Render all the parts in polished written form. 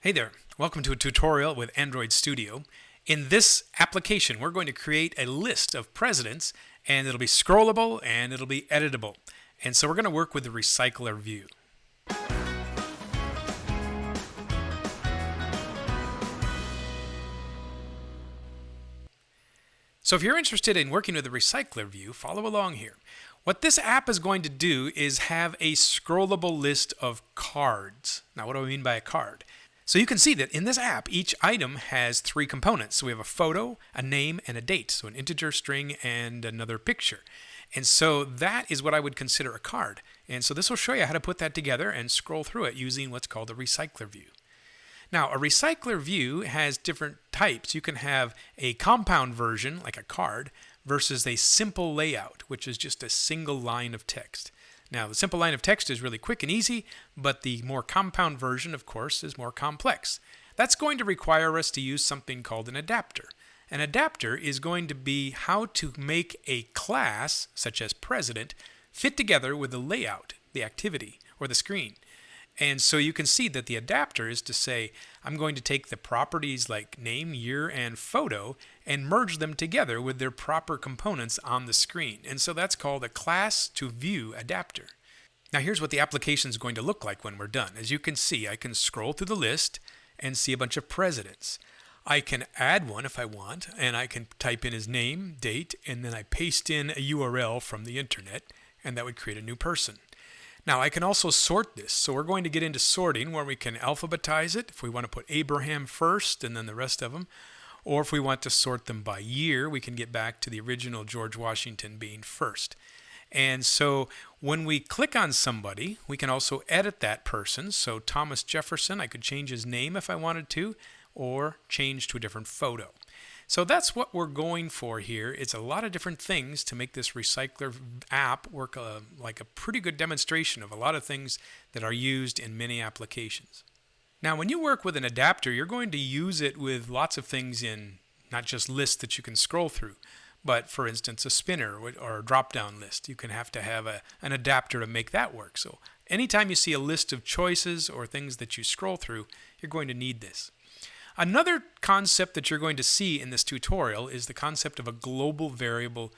Hey there, welcome to a tutorial with Android Studio. In this application, we're going to create a list of presidents, and it'll be scrollable and it'll be editable. And so we're going to work with the Recycler view. So if you're interested in working with the Recycler view, follow along here. What this app is going to do is have a scrollable list of cards. Now, what do I mean by a card? So you can see that in this app, each item has three components. So we have a photo, a name, and a date. So an integer, string, and another picture. And so that is what I would consider a card. And so this will show you how to put that together and scroll through it using what's called a Recycler view. Now, a Recycler view has different types. You can have a compound version, like a card, versus a simple layout, which is just a single line of text. Now, the simple line of text is really quick and easy, but the more compound version, of course, is more complex. That's going to require us to use something called an adapter. An adapter is going to be how to make a class, such as president, fit together with the layout, the activity, or the screen. And so you can see that the adapter is to say, I'm going to take the properties like name, year, and photo and merge them together with their proper components on the screen. And so that's called a class to view adapter. Now here's what the application is going to look like when we're done. As you can see, I can scroll through the list and see a bunch of presidents. I can add one if I want, and I can type in his name, date, and then I paste in a URL from the internet, and that would create a new person. Now, I can also sort this. So we're going to get into sorting where we can alphabetize it if we want to put Abraham first and then the rest of them. Or if we want to sort them by year, we can get back to the original George Washington being first. And so when we click on somebody, we can also edit that person. So Thomas Jefferson, I could change his name if I wanted to, or change to a different photo. So that's what we're going for here. It's a lot of different things to make this Recycler app work like a pretty good demonstration of a lot of things that are used in many applications. Now, when you work with an adapter, you're going to use it with lots of things in not just lists that you can scroll through, but for instance, a spinner or a drop-down list. You can have to have an adapter to make that work. So anytime you see a list of choices or things that you scroll through, you're going to need this. Another concept that you're going to see in this tutorial is the concept of a global variable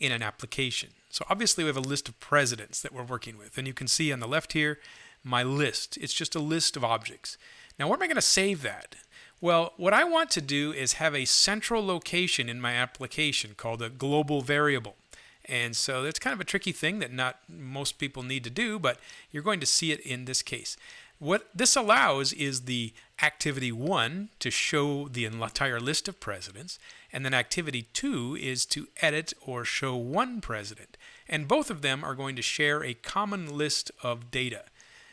in an application. So obviously we have a list of presidents that we're working with, and you can see on the left here my list. It's just a list of objects. Now where am I going to save that? Well, what I want to do is have a central location in my application called a global variable. And so that's kind of a tricky thing that not most people need to do, but you're going to see it in this case. What this allows is the activity 1 to show the entire list of presidents, and then activity 2 is to edit or show one president. And both of them are going to share a common list of data.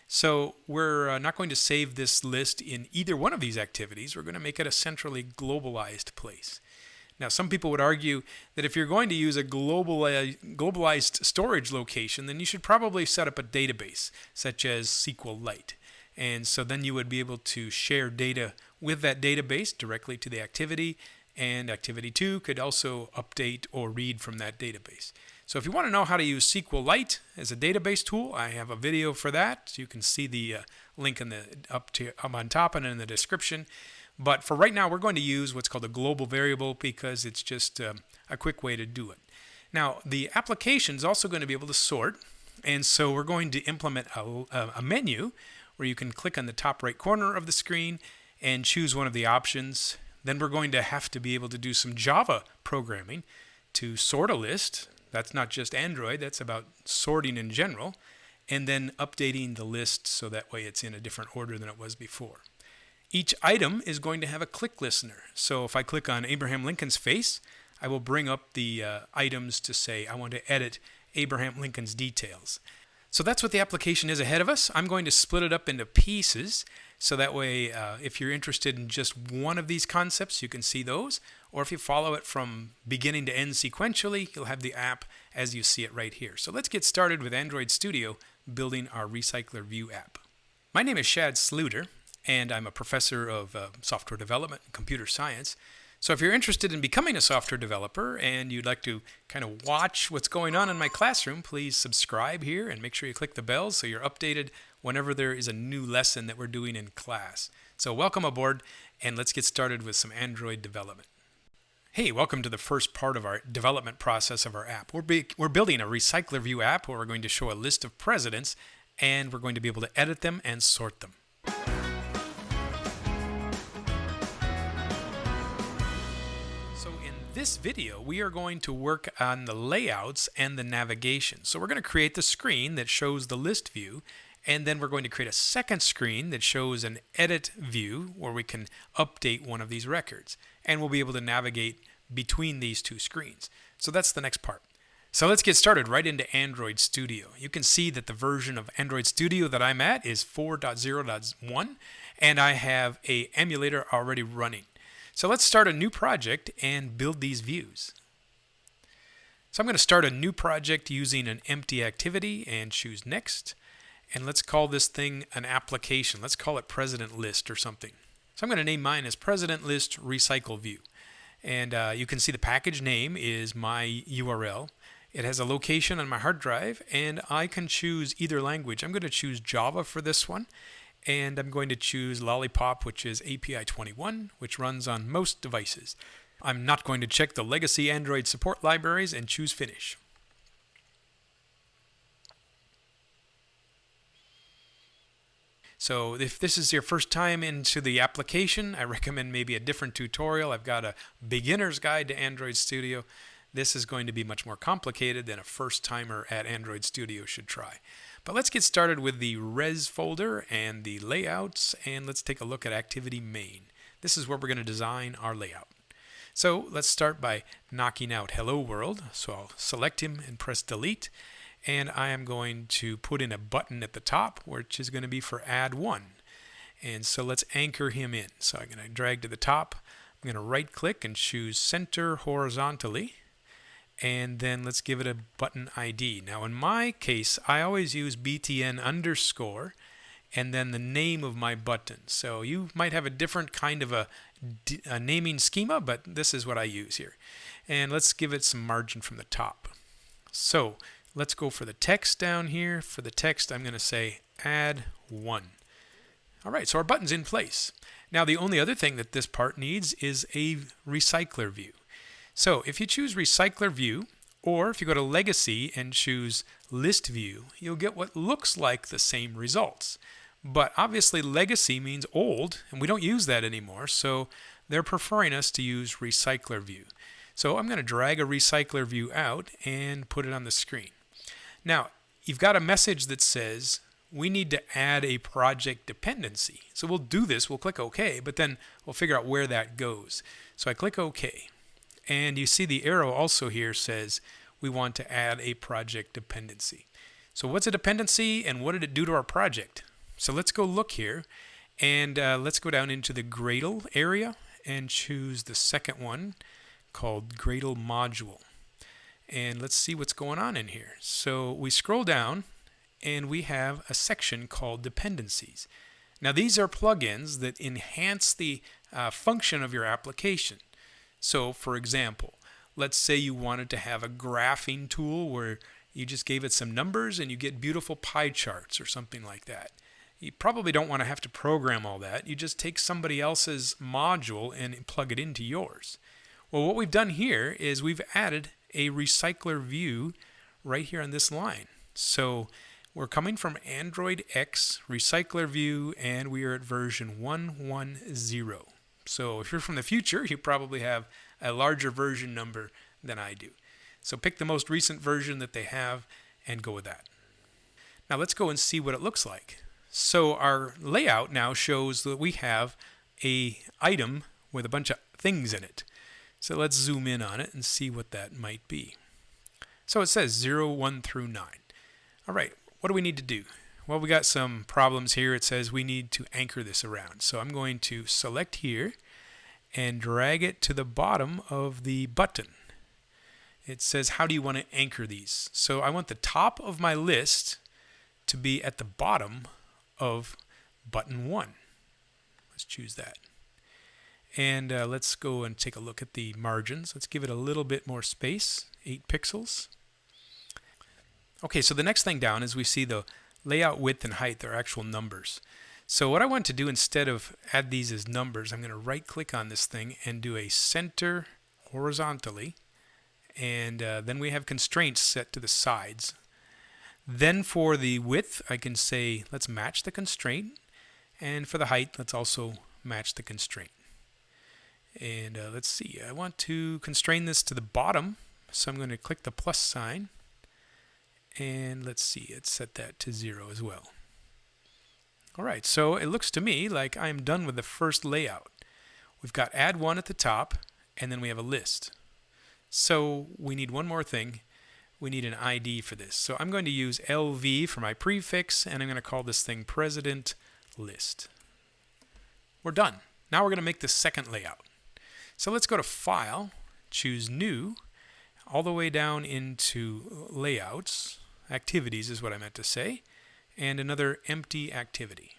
So we're not going to save this list in either one of these activities. We're going to make it a centrally globalized place. Now, some people would argue that if you're going to use a globalized storage location, then you should probably set up a database, such as SQLite. And so then you would be able to share data with that database directly to the activity, and activity 2 could also update or read from that database. So if you want to know how to use SQLite as a database tool, I have a video for that. So you can see the link up on top and in the description. But for right now, we're going to use what's called a global variable because it's just a quick way to do it. Now, the application is also going to be able to sort, and so we're going to implement a menu where you can click on the top right corner of the screen and choose one of the options. Then we're going to have to be able to do some Java programming to sort a list. That's not just Android, that's about sorting in general, and then updating the list so that way it's in a different order than it was before. Each item is going to have a click listener. So if I click on Abraham Lincoln's face, I will bring up the items to say I want to edit Abraham Lincoln's details. So that's what the application is ahead of us. I'm going to split it up into pieces so that way if you're interested in just one of these concepts, you can see those. Or if you follow it from beginning to end sequentially, you'll have the app as you see it right here. So let's get started with Android Studio building our Recycler View app. My name is Shad Sluter, and I'm a professor of software development and computer science. So if you're interested in becoming a software developer and you'd like to kind of watch what's going on in my classroom, please subscribe here and make sure you click the bell so you're updated whenever there is a new lesson that we're doing in class. So welcome aboard, and let's get started with some Android development. Hey, welcome to the first part of our development process of our app. We're building a Recycler View app where we're going to show a list of presidents, and we're going to be able to edit them and sort them. So in this video, we are going to work on the layouts and the navigation. So we're going to create the screen that shows the list view, and then we're going to create a second screen that shows an edit view where we can update one of these records. And we'll be able to navigate between these two screens. So that's the next part. So let's get started right into Android Studio. You can see that the version of Android Studio that I'm at is 4.0.1, and I have an emulator already running. So let's start a new project and build these views. So I'm going to start a new project using an empty activity and choose Next. And let's call this thing an application. Let's call it President List or something. So I'm going to name mine as President List Recycle View. And you can see the package name is my URL. It has a location on my hard drive, and I can choose either language. I'm going to choose Java for this one, and I'm going to choose Lollipop, which is API 21, which runs on most devices. I'm not going to check the legacy Android support libraries and choose Finish. So if this is your first time into the application, I recommend maybe a different tutorial. I've got a beginner's guide to Android Studio. This is going to be much more complicated than a first timer at Android Studio should try. But let's get started with the res folder and the layouts, and let's take a look at activity main. This is where we're going to design our layout. So let's start by knocking out Hello World. So I'll select him and press delete. And I am going to put in a button at the top, which is going to be for add one. And so let's anchor him in. So I'm going to drag to the top. I'm going to right click and choose center horizontally. And then let's give it a button ID. Now in my case, I always use btn underscore and then the name of my button. So you might have a different kind of a naming schema, but this is what I use here. And let's give it some margin from the top. So let's go for the text down here. For the text, I'm going to say add one. All right, so our button's in place. Now, the only other thing that this part needs is a recycler view. So if you choose recycler view, or if you go to legacy and choose list view, you'll get what looks like the same results. But obviously legacy means old, and we don't use that anymore, so they're preferring us to use recycler view. So I'm going to drag a recycler view out and put it on the screen. Now, you've got a message that says we need to add a project dependency. So we'll do this, we'll click OK, but then we'll figure out where that goes. So I click OK. And you see the arrow also here says we want to add a project dependency. So what's a dependency and what did it do to our project? So let's go look here, and let's go down into the Gradle area and choose the second one called Gradle module. And let's see what's going on in here. So we scroll down and we have a section called dependencies. Now these are plugins that enhance the function of your application. So for example, let's say you wanted to have a graphing tool where you just gave it some numbers and you get beautiful pie charts or something like that. You probably don't want to have to program all that. You just take somebody else's module and plug it into yours. Well, what we've done here is we've added a recycler view right here on this line. So we're coming from Android X recycler view, and we are at version 110. So if you're from the future, you probably have a larger version number than I do. So pick the most recent version that they have and go with that. Now let's go and see what it looks like. So our layout now shows that we have an item with a bunch of things in it. So let's zoom in on it and see what that might be. So it says 0, 1 through 9. All right, what do we need to do? Well, we got some problems here. It says we need to anchor this around. So I'm going to select here and drag it to the bottom of the button. It says, how do you want to anchor these? So I want the top of my list to be at the bottom of button 1. Let's choose that. And let's go and take a look at the margins. Let's give it a little bit more space, 8 pixels. Okay, so the next thing down is we see the layout width and height, they're actual numbers. So what I want to do instead of add these as numbers, I'm going to right click on this thing and do a center horizontally, and then we have constraints set to the sides. Then for the width, I can say let's match the constraint, and for the height, let's also match the constraint. And let's see, I want to constrain this to the bottom, so I'm going to click the plus sign, and let's see, let's set that to 0 as well. Alright, so it looks to me like I'm done with the first layout. We've got add one at the top, and then we have a list. So we need one more thing. We need an ID for this. So I'm going to use LV for my prefix, and I'm going to call this thing President List. We're done. Now we're going to make the second layout. So let's go to File, choose New, all the way down into Layouts, Activities is what I meant to say, and another empty activity.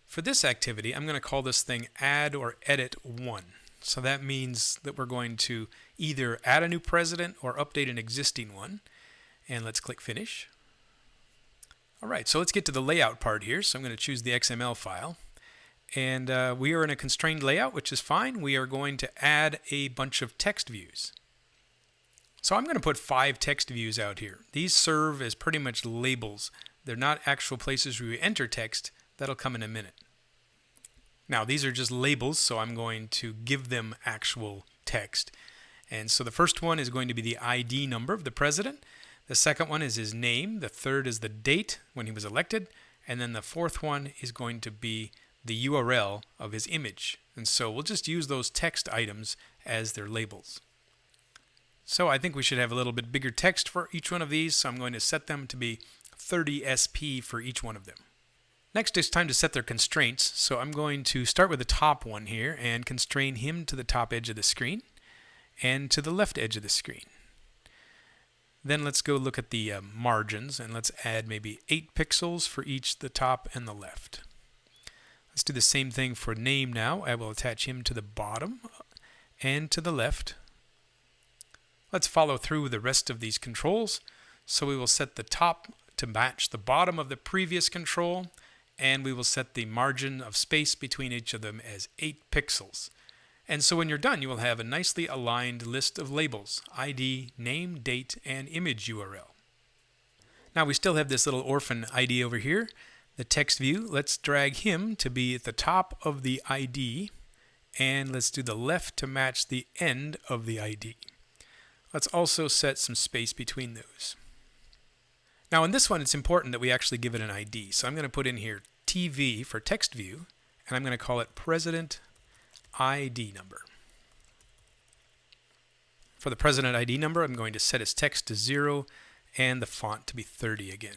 For this activity, I'm going to call this thing Add or Edit 1. So that means that we're going to either add a new president or update an existing one. And let's click Finish. Alright, so let's get to the layout part here. So I'm going to choose the XML file. And we are in a constrained layout, which is fine. We are going to add a bunch of text views. So I'm going to put 5 text views out here. These serve as pretty much labels. They're not actual places where you enter text. That'll come in a minute. Now these are just labels, so I'm going to give them actual text. And so the first one is going to be the ID number of the president. The second one is his name. The third is the date when he was elected. And then the fourth one is going to be the URL of his image. And so we'll just use those text items as their labels. So I think we should have a little bit bigger text for each one of these, so I'm going to set them to be 30 SP for each one of them. Next, it's time to set their constraints, so I'm going to start with the top one here and constrain him to the top edge of the screen and to the left edge of the screen. Then let's go look at the margins, and let's add maybe 8 pixels for each the top and the left. Let's do the same thing for name now. I will attach him to the bottom and to the left. Let's follow through with the rest of these controls. So we will set the top to match the bottom of the previous control, and we will set the margin of space between each of them as 8 pixels. And so when you're done, you will have a nicely aligned list of labels: ID, name, date, and image URL. Now we still have this little orphan ID over here, the text view. Let's drag him to be at the top of the ID, and let's do the left to match the end of the ID. Let's also set some space between those. Now in this one, it's important that we actually give it an ID. So I'm going to put in here TV for text view, and I'm going to call it President ID number. For the President ID number, I'm going to set its text to 0 and the font to be 30 again.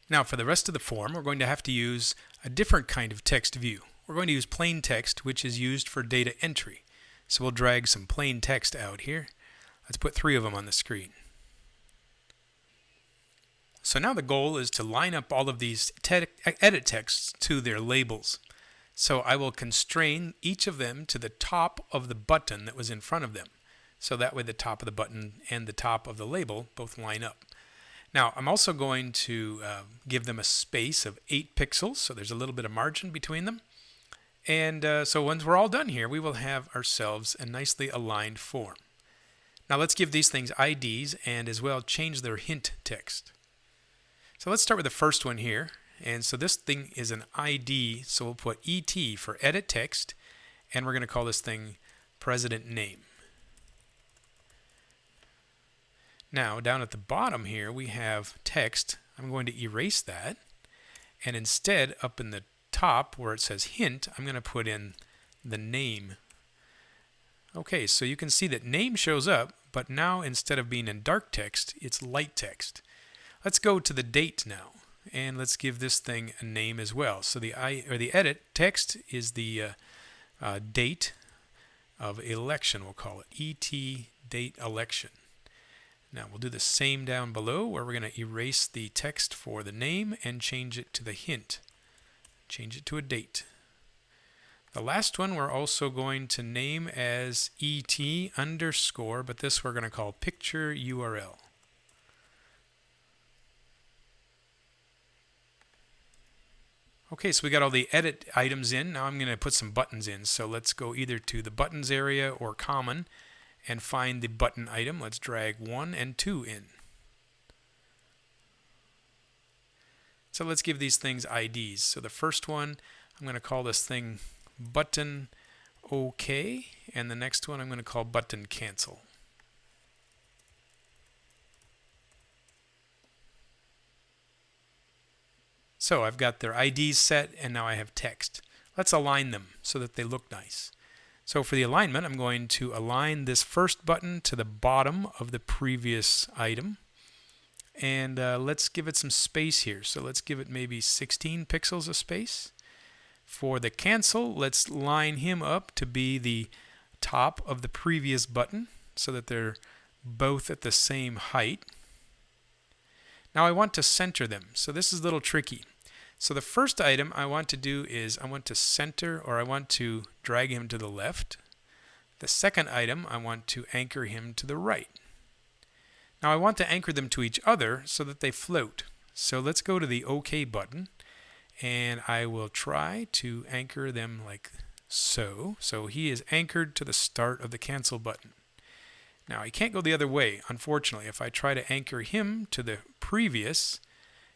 Now for the rest of the form, we're going to have to use a different kind of text view. We're going to use plain text, which is used for data entry. So we'll drag some plain text out here. Let's put 3 of them on the screen. So now the goal is to line up all of these edit texts to their labels. So I will constrain each of them to the top of the button that was in front of them. So that way the top of the button and the top of the label both line up. Now I'm also going to give them a space of 8 pixels, so there's a little bit of margin between them. And so once we're all done here, we will have ourselves a nicely aligned form. Now let's give these things IDs and as well change their hint text. So let's start with the first one here. And so this thing is an ID, so we'll put ET for edit text, and we're going to call this thing President Name. Now down at the bottom here we have text. I'm going to erase that, and instead up in the top where it says hint, I'm going to put in the name. Okay, so you can see that name shows up, but now instead of being in dark text, it's light text. Let's go to the date now, and let's give this thing a name as well. So the edit text is the date of election, we'll call it ET date election. Now we'll do the same down below where we're going to erase the text for the name and change it to the hint. Change it to a date. The last one we're also going to name as ET underscore, but this we're going to call picture URL. Okay, so we got all the edit items in. Now I'm going to put some buttons in. So let's go either to the buttons area or common and find the button item. Let's drag 1 and 2 in. So let's give these things IDs. So the first one, I'm going to call this thing button OK, and the next one I'm going to call button cancel. So I've got their IDs set, and now I have text. Let's align them so that they look nice. So for the alignment, I'm going to align this first button to the bottom of the previous item. And let's give it some space here. So let's give it maybe 16 pixels of space. For the cancel, let's line him up to be the top of the previous button so that they're both at the same height. Now I want to center them. So this is a little tricky. So the first item I want to do is I want to center, or I want to drag him to the left. The second item, I want to anchor him to the right. Now I want to anchor them to each other so that they float. So let's go to the OK button, and I will try to anchor them like so. So he is anchored to the start of the cancel button. Now he can't go the other way, unfortunately. If I try to anchor him to the previous,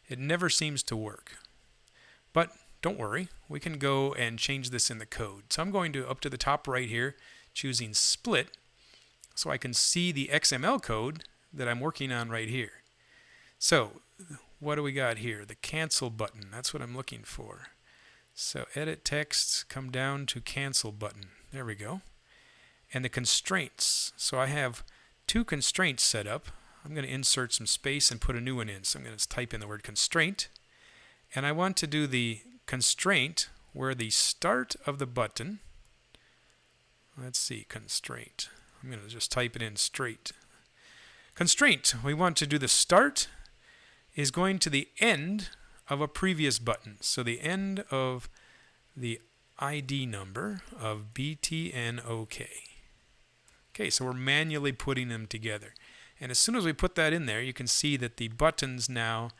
it never seems to work. But don't worry, we can go and change this in the code. So I'm going to up to the top right here, choosing split, so I can see the XML code that I'm working on right here. So what do we got here? The cancel button, that's what I'm looking for. So edit text, come down to cancel button. There we go. And the constraints. So I have two constraints set up. I'm going to insert some space and put a new one in. So I'm going to type in the word constraint. And I want to do the constraint where the start of the button, let's see, constraint. I'm going to just type it in straight. Constraint, we want to do the start is going to the end of a previous button. So the end of the ID number of BTNOK. Okay, so we're manually putting them together. And as soon as we put that in there, you can see that the buttons now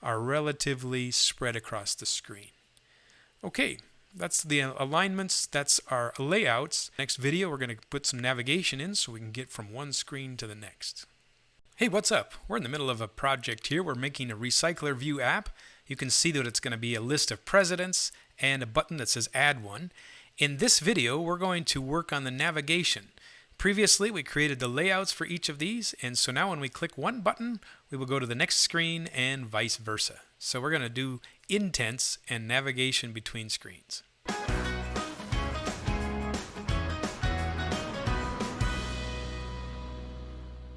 are relatively spread across the screen. Okay, that's the alignments, that's our layouts. Next video, we're going to put some navigation in so we can get from one screen to the next. Hey, what's up? We're in the middle of a project here. We're making a Recycler View app. You can see that it's going to be a list of presidents and a button that says Add One. In this video, we're going to work on the navigation. Previously, we created the layouts for each of these, and so now when we click one button, we will go to the next screen and vice versa. So we're going to do indents and navigation between screens.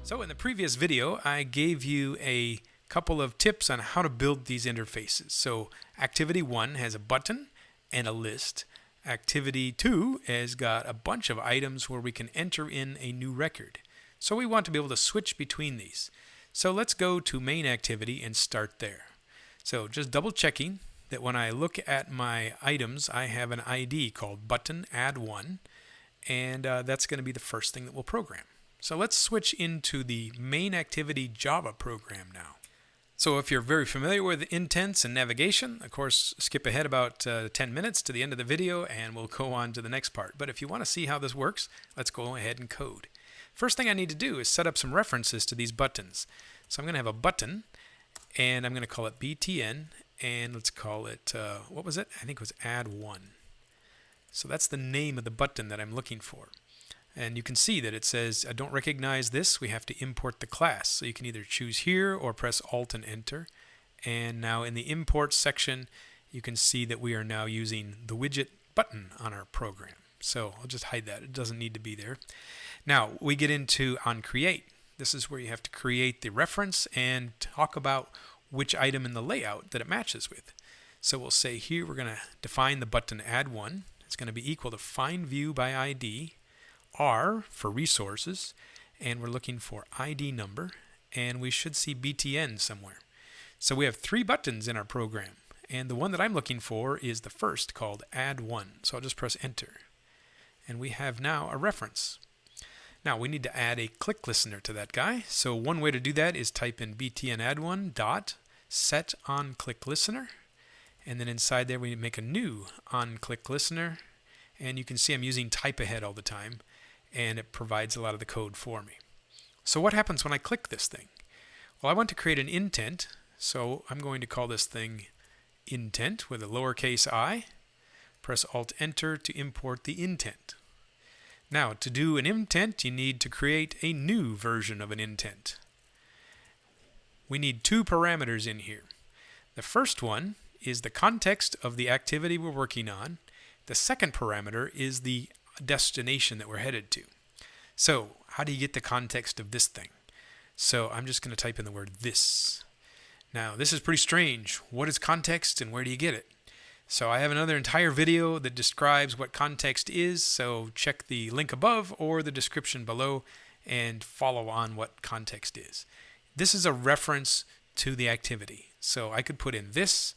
So in the previous video, I gave you a couple of tips on how to build these interfaces. So Activity 1 has a button and a list. Activity 2 has got a bunch of items where we can enter in a new record. So we want to be able to switch between these. So let's go to main activity and start there. So just double checking that when I look at my items, I have an ID called button add one, and that's going to be the first thing that we'll program. So let's switch into the main activity Java program now. So if you're very familiar with intents and navigation, of course, skip ahead about 10 minutes to the end of the video and we'll go on to the next part. But if you want to see how this works, let's go ahead and code. First thing I need to do is set up some references to these buttons. So I'm going to have a button and I'm going to call it BTN, and let's call it, what was it? I think it was add one. So that's the name of the button that I'm looking for. And you can see that it says, I don't recognize this. We have to import the class. So you can either choose here or press Alt and Enter. And now in the import section, you can see that we are now using the widget button on our program. So I'll just hide that. It doesn't need to be there. Now we get into on create. This is where you have to create the reference and talk about which item in the layout that it matches with. So we'll say here we're going to define the button add one. It's going to be equal to find view by ID. R for resources, and we're looking for ID number, and we should see BTN somewhere. So we have three buttons in our program, and the one that I'm looking for is the first, called add one. So I'll just press enter, and we have now a reference. Now we need to add a click listener to that guy. So one way to do that is type in btn add one dot set on click listener, And then inside there we make a new on-click listener, and you can see I'm using type ahead all the time, and it provides a lot of the code for me. So what happens when I click this thing? Well, I want to create an intent, so I'm going to call this thing intent with a lowercase I. Press Alt-Enter to import the intent. Now, to do an intent, you need to create a new version of an intent. We need two parameters in here. The first one is the context of the activity we're working on. The second parameter is the destination that we're headed to. So, how do you get the context of this thing? So, I'm just going to type in the word this. Now, this is pretty strange. What is context and where do you get it? So, I have another entire video that describes what context is, so check the link above or the description below and follow on what context is. This is a reference to the activity. So, I could put in this,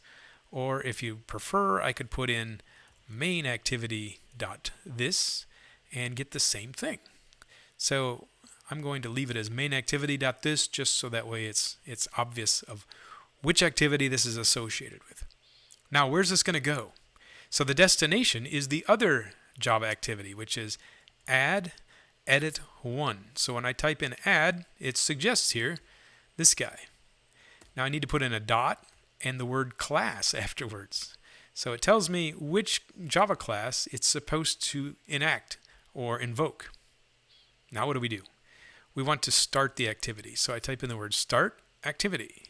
or if you prefer, I could put in main activity.this and get the same thing. So I'm going to leave it as main activity.this just so that way it's obvious of which activity this is associated with. Now, where's this going to go? So the destination is the other Java activity, which is add edit 1. So when I type in add, it suggests here this guy. Now I need to put in a dot and the word class afterwards. So it tells me which Java class it's supposed to enact or invoke. Now what do? We want to start the activity. So I type in the word start activity.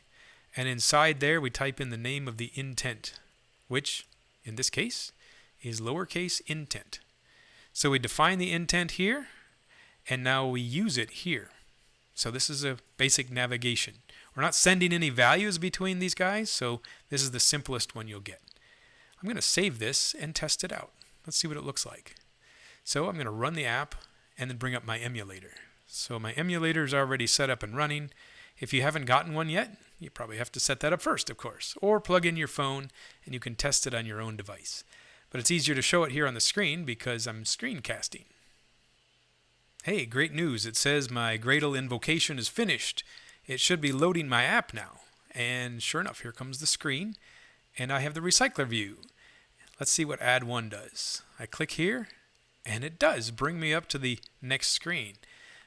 And inside there we type in the name of the intent, which in this case is lowercase intent. So we define the intent here, and now we use it here. So this is a basic navigation. We're not sending any values between these guys, so this is the simplest one you'll get. I'm going to save this and test it out. Let's see what it looks like. So I'm going to run the app and then bring up my emulator. So my emulator is already set up and running. If you haven't gotten one yet, you probably have to set that up first, of course, or plug in your phone and you can test it on your own device. But it's easier to show it here on the screen because I'm screencasting. Hey, great news. It says my Gradle invocation is finished. It should be loading my app now. And sure enough, here comes the screen. And I have the recycler view. Let's see what add 1 does. I click here, and it does bring me up to the next screen.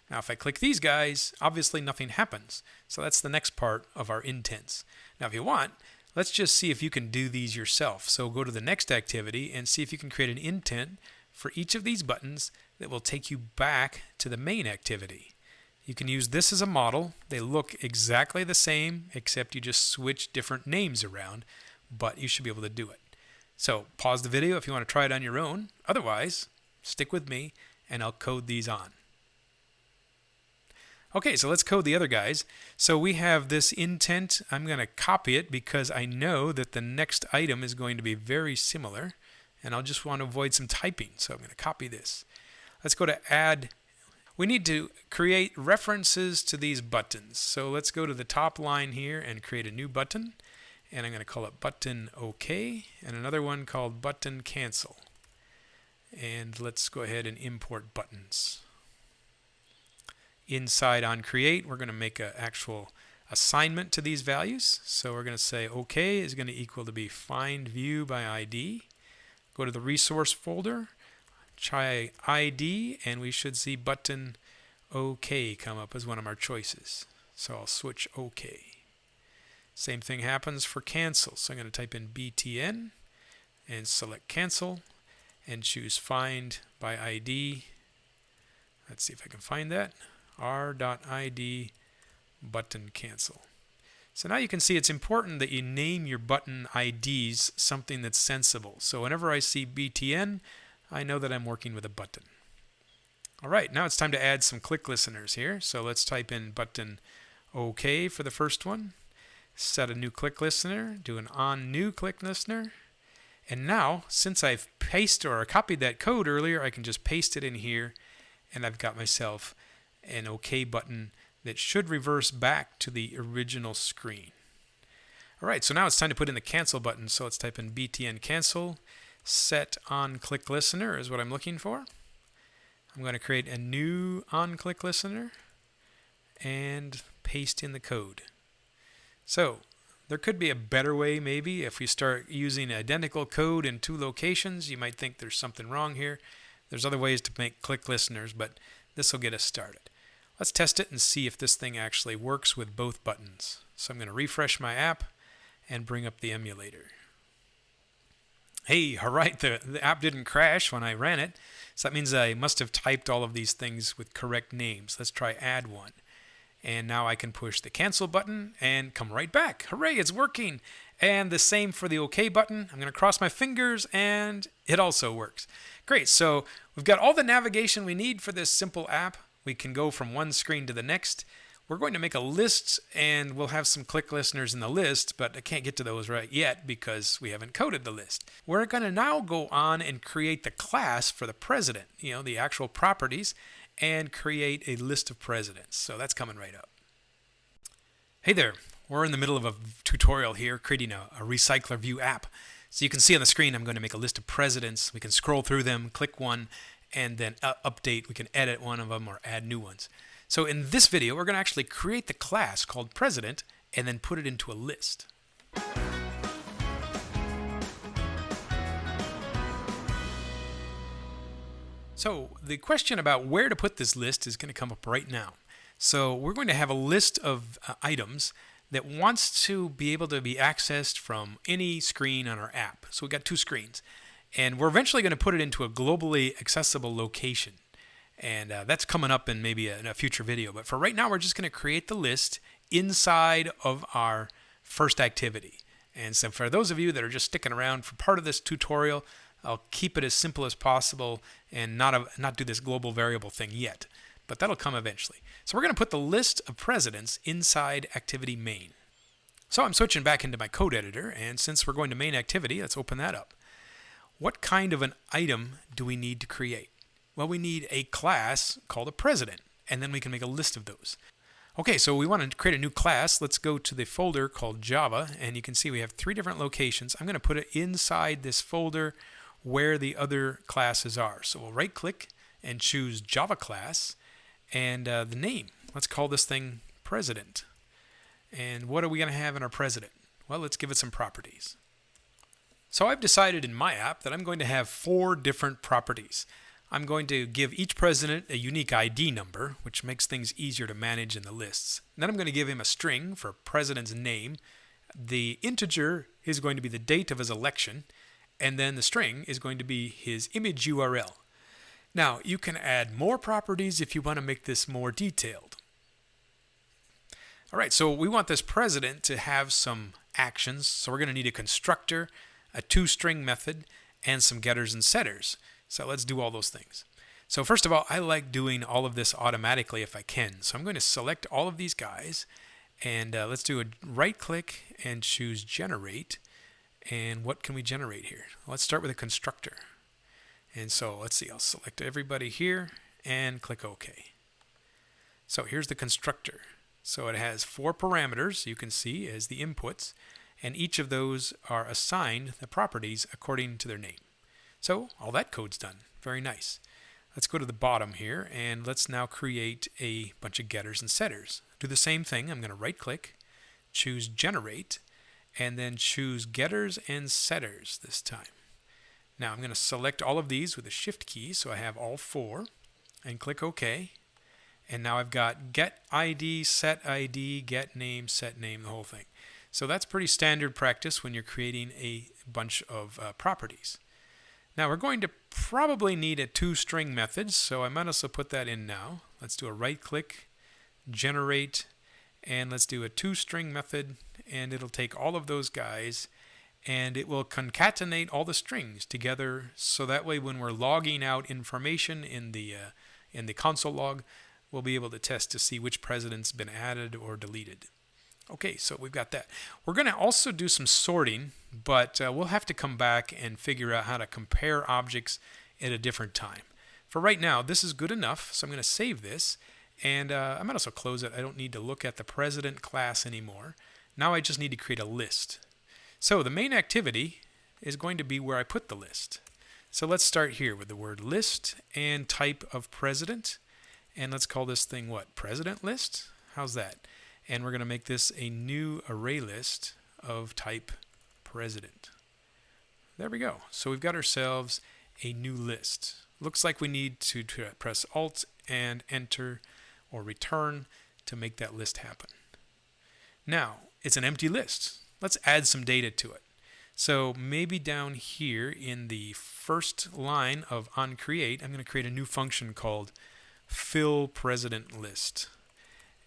Now, if I click these guys, obviously nothing happens. So that's the next part of our intents. Now, if you want, let's just see if you can do these yourself. So go to the next activity and see if you can create an intent for each of these buttons that will take you back to the main activity. You can use this as a model. They look exactly the same, except you just switch different names around, but you should be able to do it. So pause the video if you want to try it on your own. Otherwise, stick with me and I'll code these on. Okay, so let's code the other guys. So we have this intent. I'm going to copy it because I know that the next item is going to be very similar, and I'll just want to avoid some typing. So I'm going to copy this. Let's go to add. We need to create references to these buttons. So let's go to the top line here and create a new button. And I'm going to call it button OK, and another one called button cancel. And let's go ahead and import buttons. Inside on create, we're going to make an actual assignment to these values. So we're going to say OK is going to equal to be find view by ID. Go to the resource folder, try ID, and we should see button OK come up as one of our choices. So I'll switch OK. Same thing happens for cancel. So I'm going to type in btn and select cancel and choose find by ID. Let's see if I can find that. r.id button cancel. So now you can see it's important that you name your button IDs something that's sensible. So whenever I see btn, I know that I'm working with a button. All right, now it's time to add some click listeners here. So let's type in button OK for the first one. Set a new click listener, do an on new click listener. And now, since I've pasted or copied that code earlier, I can just paste it in here, and I've got myself an OK button that should reverse back to the original screen. All right, so now it's time to put in the cancel button. So let's type in btn cancel. Set on click listener is what I'm looking for. I'm going to create a new on click listener and paste in the code. So There could be a better way maybe. If we start using identical code in two locations, you might think there's something wrong here. There's other ways to make click listeners, but this will get us started. Let's test it and see if this thing actually works with both buttons. So I'm going to refresh my app and bring up the emulator. Hey, all right, the app didn't crash when I ran it. So that means I must have typed all of these things with correct names. Let's try add one. And now I can push the cancel button and come right back. Hooray, it's working. And the same for the OK button. I'm going to cross my fingers and it also works. Great, so we've got all the navigation we need for this simple app. We can go from one screen to the next. We're going to make a list and we'll have some click listeners in the list, but I can't get to those right yet because we haven't coded the list. We're going to now go on and create the class for the president, the actual properties, and create a list of presidents. So that's coming right up. Hey there, we're in the middle of a tutorial here creating a Recycler View app. So you can see on the screen I'm going to make a list of presidents. We can scroll through them, click one, and then update. We can edit one of them or add new ones. So in this video, we're going to actually create the class called president and then put it into a list. So the question about where to put this list is going to come up right now. So we're going to have a list of items that wants to be able to be accessed from any screen on our app. So we've got two screens. And we're eventually going to put it into a globally accessible location. And that's coming up in maybe in a future video. But for right now, we're just going to create the list inside of our first activity. And so for those of you that are just sticking around for part of this tutorial, I'll keep it as simple as possible and not do this global variable thing yet. But that'll come eventually. So we're going to put the list of presidents inside activity main. So I'm switching back into my code editor. And since we're going to main activity, let's open that up. What kind of an item do we need to create? Well, we need a class called a president, and then we can make a list of those. Okay, so we want to create a new class. Let's go to the folder called Java, and you can see we have 3 different locations. I'm going to put it inside this folder where the other classes are. So we'll right-click and choose Java class, and the name. Let's call this thing president. And what are we going to have in our president? Well, let's give it some properties. So I've decided in my app that I'm going to have 4 different properties. I'm going to give each president a unique ID number, which makes things easier to manage in the lists. And then I'm going to give him a string for president's name. The integer is going to be the date of his election, and then the string is going to be his image URL. Now, you can add more properties if you want to make this more detailed. All right, so we want this president to have some actions, so we're going to need a constructor, a toString method, and some getters and setters. So let's do all those things. So first of all, I like doing all of this automatically if I can. So I'm going to select all of these guys, and let's do a right click and choose generate. And what can we generate here? Let's start with a constructor. And so let's see, I'll select everybody here and click OK. So here's the constructor. So it has 4 parameters you can see as the inputs, and each of those are assigned the properties according to their name. So all that code's done. Very nice. Let's go to the bottom here and let's now create a bunch of getters and setters. Do the same thing. I'm going to right click, choose generate, and then choose getters and setters this time. Now I'm going to select all of these with the shift key so I have all 4 and click OK. And now I've got get ID, set ID, get name, set name, the whole thing. So that's pretty standard practice when you're creating a bunch of properties. Now we're going to probably need a toString method, so I might also put that in now. Let's do a right click, generate, and let's do a toString method, and it'll take all of those guys and it will concatenate all the strings together so that way when we're logging out information in the console log, we'll be able to test to see which president's been added or deleted. Okay, so we've got that. We're going to also do some sorting, but we'll have to come back and figure out how to compare objects at a different time. For right now, this is good enough, so I'm going to save this, and I might also close it. I don't need to look at the president class anymore. Now I just need to create a list. So the main activity is going to be where I put the list. So let's start here with the word list and type of president, and let's call this thing what? President list? How's that? And we're going to make this a new array list of type president. There we go. So we've got ourselves a new list. Looks like we need to press Alt and Enter or Return to make that list happen. Now, it's an empty list. Let's add some data to it. So maybe down here in the first line of onCreate, I'm going to create a new function called fill president list.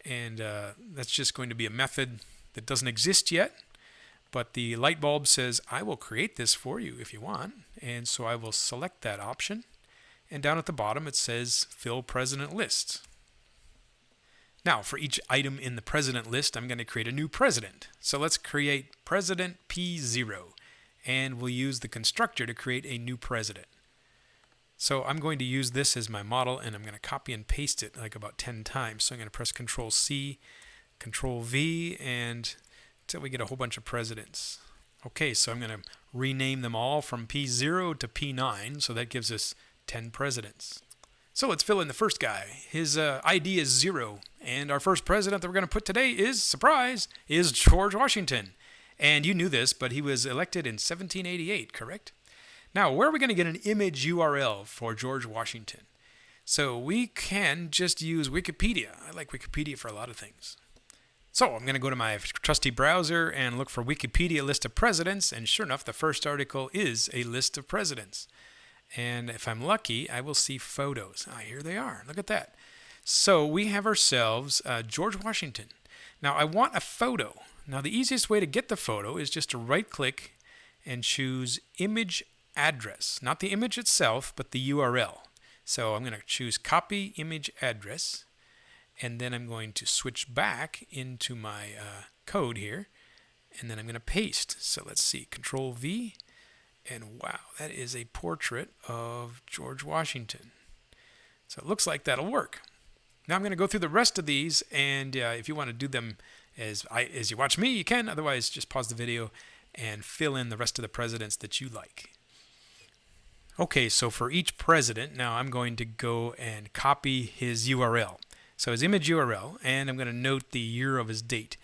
And that's just going to be a method that doesn't exist yet. But the light bulb says, I will create this for you if you want. And so I will select that option. And down at the bottom, it says fill president list. Now, for each item in the president list, I'm going to create a new president. So let's create president P0. And we'll use the constructor to create a new president. So I'm going to use this as my model, and I'm going to copy and paste it like about 10 times. So I'm going to press Control C, Control V, and until we get a whole bunch of presidents. Okay, so I'm going to rename them all from P0 to P9, so that gives us 10 presidents. So let's fill in the first guy. His ID is 0, and our first president that we're going to put today is, surprise, is George Washington. And you knew this, but he was elected in 1788, correct? Now, where are we going to get an image URL for George Washington? So we can just use Wikipedia. I like Wikipedia for a lot of things. So I'm going to go to my trusty browser and look for Wikipedia list of presidents, and sure enough, the first article is a list of presidents. And if I'm lucky, I will see photos. Here they are. Look at that. So we have ourselves George Washington. Now I want a photo. Now the easiest way to get the photo is just to right-click and choose Image Address. Not the image itself, but the URL. So I'm going to choose Copy Image Address. And then I'm going to switch back into my code here. And then I'm going to paste. So let's see. Control V. And wow, that is a portrait of George Washington. So it looks like that'll work. Now I'm going to go through the rest of these, and if you want to do them as you watch me, you can. Otherwise, just pause the video and fill in the rest of the presidents that you like. Okay, so for each president, now I'm going to go and copy his URL. So his image URL, and I'm going to note the year of his date.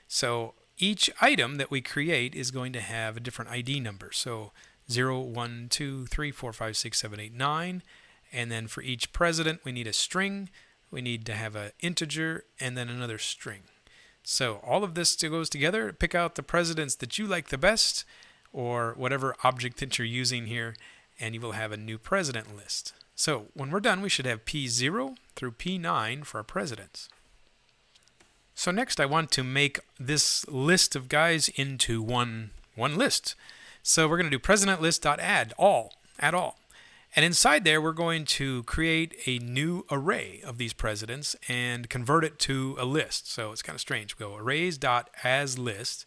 So each item that we create is going to have a different ID number. So 0, 1, 2, 3, 4, 5, 6, 7, 8, 9. And then for each president, we need a string. We need to have an integer and then another string. So all of this goes together. Pick out the presidents that you like the best, or whatever object that you're using here, and you will have a new president list. So when we're done, we should have P0 through P9 for our presidents. So next I want to make this list of guys into one list. So we're going to do president list.add all. And inside there we're going to create a new array of these presidents and convert it to a list. So it's kind of strange. We go arrays.asList,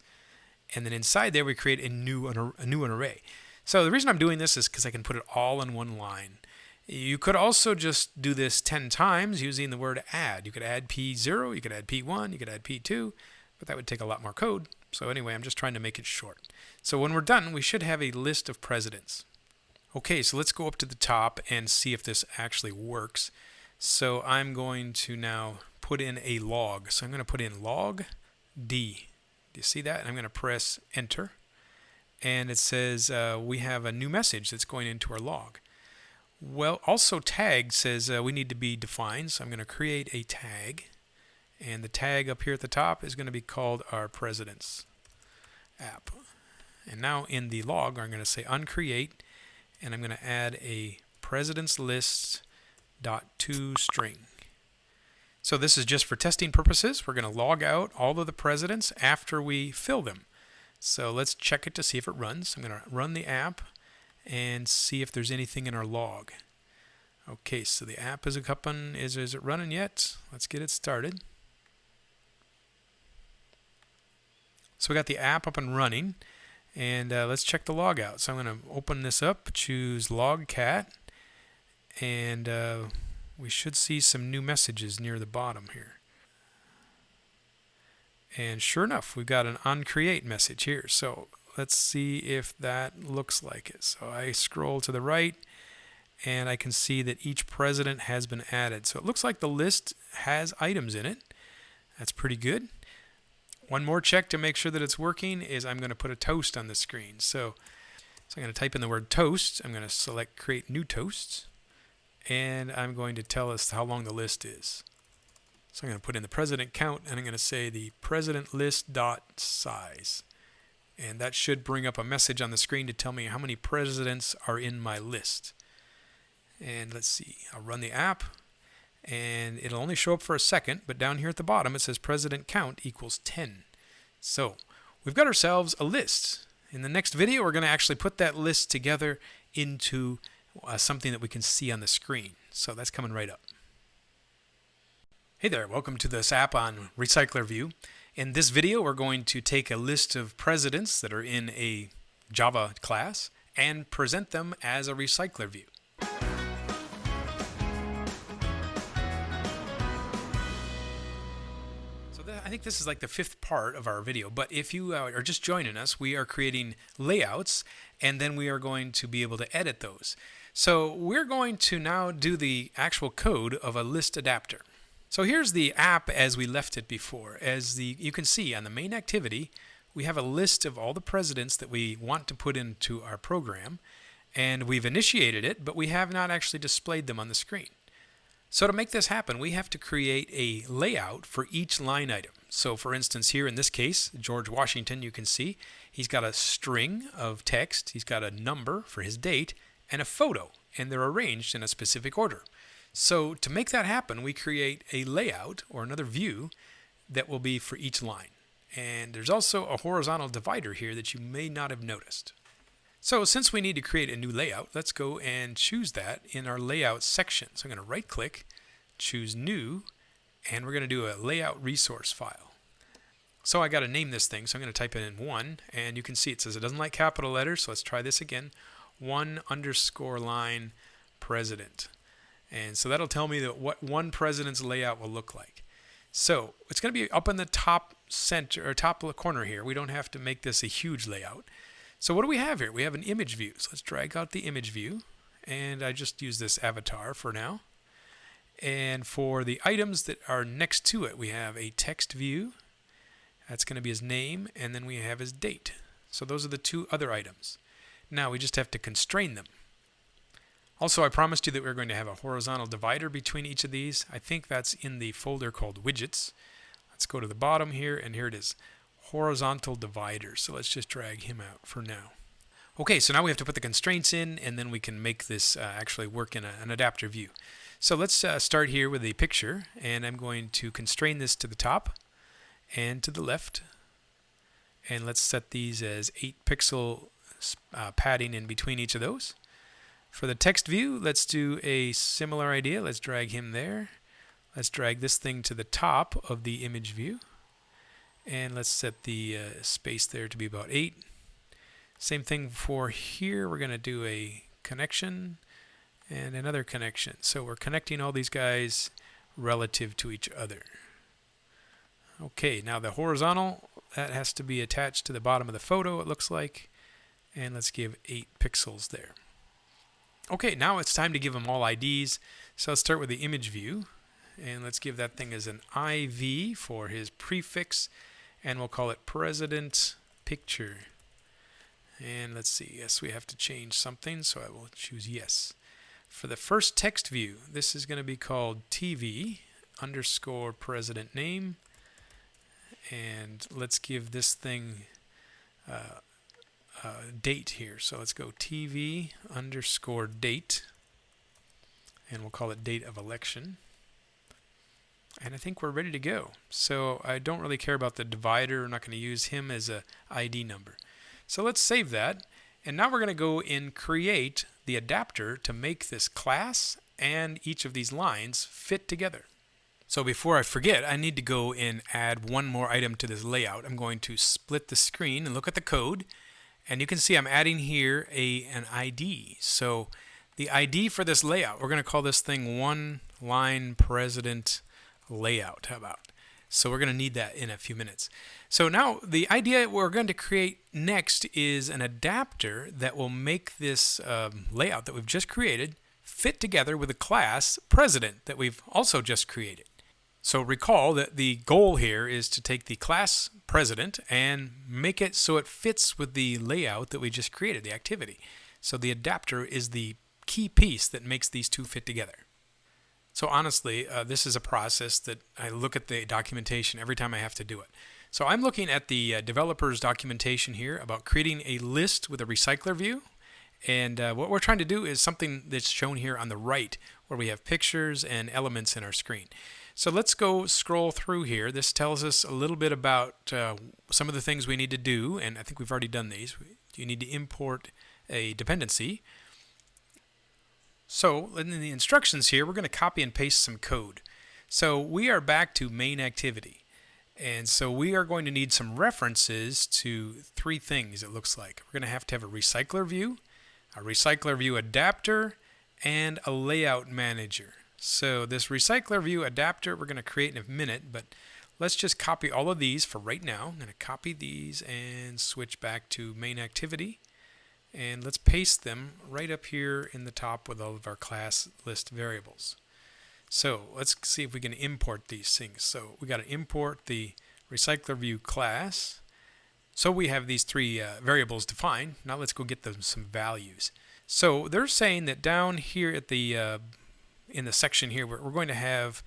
and then inside there we create a new array. So the reason I'm doing this is because I can put it all in one line. You could also just do this 10 times using the word add. You could add P0, you could add P1, you could add P2, but that would take a lot more code. So anyway, I'm just trying to make it short. So when we're done, we should have a list of presidents. Okay, so let's go up to the top and see if this actually works. So I'm going to now put in a log. So I'm going to put in log D. Do you see that? And I'm going to press enter. And it says we have a new message that's going into our log. Well, also tag says we need to be defined, so I'm going to create a tag, and the tag up here at the top is going to be called our presidents app. And now in the log, I'm going to say uncreate, and I'm going to add a presidents list .toString. So this is just for testing purposes. We're going to log out all of the presidents after we fill them. So let's check it to see if it runs. I'm going to run the app and see if there's anything in our log. Okay, so the app is is it running yet? Let's get it started. So we got the app up and running, and let's check the log out. So I'm going to open this up, choose logcat, and we should see some new messages near the bottom here. And sure enough, we've got an onCreate message here. So let's see if that looks like it. So I scroll to the right, and I can see that each president has been added. So it looks like the list has items in it. That's pretty good. One more check to make sure that it's working is I'm going to put a toast on the screen. So I'm going to type in the word toast. I'm going to select create new toasts. And I'm going to tell us how long the list is. So I'm going to put in the president count, and I'm going to say the president list dot size. And that should bring up a message on the screen to tell me how many presidents are in my list. And let's see, I'll run the app, and it'll only show up for a second, but down here at the bottom it says president count equals 10. So we've got ourselves a list. In the next video, we're going to actually put that list together into something that we can see on the screen. So that's coming right up. Hey there, welcome to this app on Recycler View. In this video, we're going to take a list of presidents that are in a Java class and present them as a Recycler view. I think this is like the fifth part of our video, but if you are just joining us, we are creating layouts, and then we are going to be able to edit those. So we're going to now do the actual code of a list adapter. So here's the app as we left it before. You can see on the main activity, we have a list of all the presidents that we want to put into our program, and we've initiated it, but we have not actually displayed them on the screen. So to make this happen, we have to create a layout for each line item. So for instance, here in this case, George Washington, you can see he's got a string of text, he's got a number for his date, and a photo, and they're arranged in a specific order. So to make that happen, we create a layout or another view that will be for each line. And there's also a horizontal divider here that you may not have noticed. So since we need to create a new layout, let's go and choose that in our layout section. So I'm going to right click, choose new, and we're going to do a layout resource file. So I got to name this thing, so I'm going to type it in 1, and you can see it says it doesn't like capital letters, so let's try this again. 1_line president. And so that'll tell me that what one president's layout will look like. So it's going to be up in the top center or top corner here. We don't have to make this a huge layout. So what do we have here? We have an image view. So let's drag out the image view, and I just use this avatar for now. And for the items that are next to it, we have a text view. That's going to be his name, and then we have his date. So those are the two other items. Now we just have to constrain them. Also, I promised you that we we're going to have a horizontal divider between each of these. I think that's in the folder called widgets. Let's go to the bottom here, and here it is. Horizontal divider. So let's just drag him out for now. Okay, so now we have to put the constraints in, and then we can make this actually work in an adapter view. So let's start here with a picture, and I'm going to constrain this to the top and to the left. And let's set these as 8 pixel padding in between each of those. For the text view, let's do a similar idea. Let's drag him there. Let's drag this thing to the top of the image view. And let's set the space there to be about 8. Same thing for here. We're going to do a connection and another connection. So we're connecting all these guys relative to each other. Okay, now the horizontal, that has to be attached to the bottom of the photo, it looks like. And let's give 8 pixels there. Okay, now it's time to give them all IDs. So let's start with the image view. And let's give that thing as an IV for his prefix. And we'll call it President Picture. And let's see, yes, we have to change something, so I will choose yes. For the first text view, this is going to be called TV _ president name. And let's give this thing date here. So let's go TV _ date. And we'll call it date of election. And I think we're ready to go. So I don't really care about the divider. I'm not going to use him as a ID number. So let's save that. And now we're going to go and create the adapter to make this class and each of these lines fit together. So before I forget, I need to go and add one more item to this layout. I'm going to split the screen and look at the code. And you can see I'm adding here an ID. So the ID for this layout, we're going to call this thing 1_line president layout. How about? So we're going to need that in a few minutes. So now the idea we're going to create next is an adapter that will make this layout that we've just created fit together with a class president that we've also just created. So recall that the goal here is to take the class president and make it so it fits with the layout that we just created, the activity. So the adapter is the key piece that makes these two fit together. So honestly, this is a process that I look at the documentation every time I have to do it. So I'm looking at the developer's documentation here about creating a list with a recycler view. And what we're trying to do is something that's shown here on the right, where we have pictures and elements in our screen. So let's go scroll through here. This tells us a little bit about some of the things we need to do, and I think we've already done these. You need to import a dependency. So in the instructions here, we're going to copy and paste some code. So we are back to main activity. And so we are going to need some references to three things, it looks like. We're going to have a recycler view, a recycler view adapter, and a layout manager. So this recycler view adapter we're going to create in a minute, but let's just copy all of these for right now. I'm going to copy these and switch back to main activity. And let's paste them right up here in the top with all of our class list variables. So let's see if we can import these things. So we got to import the recycler view class. So we have these three variables defined. Now let's go get them some values. So they're saying that down here at the in the section here, we're going to have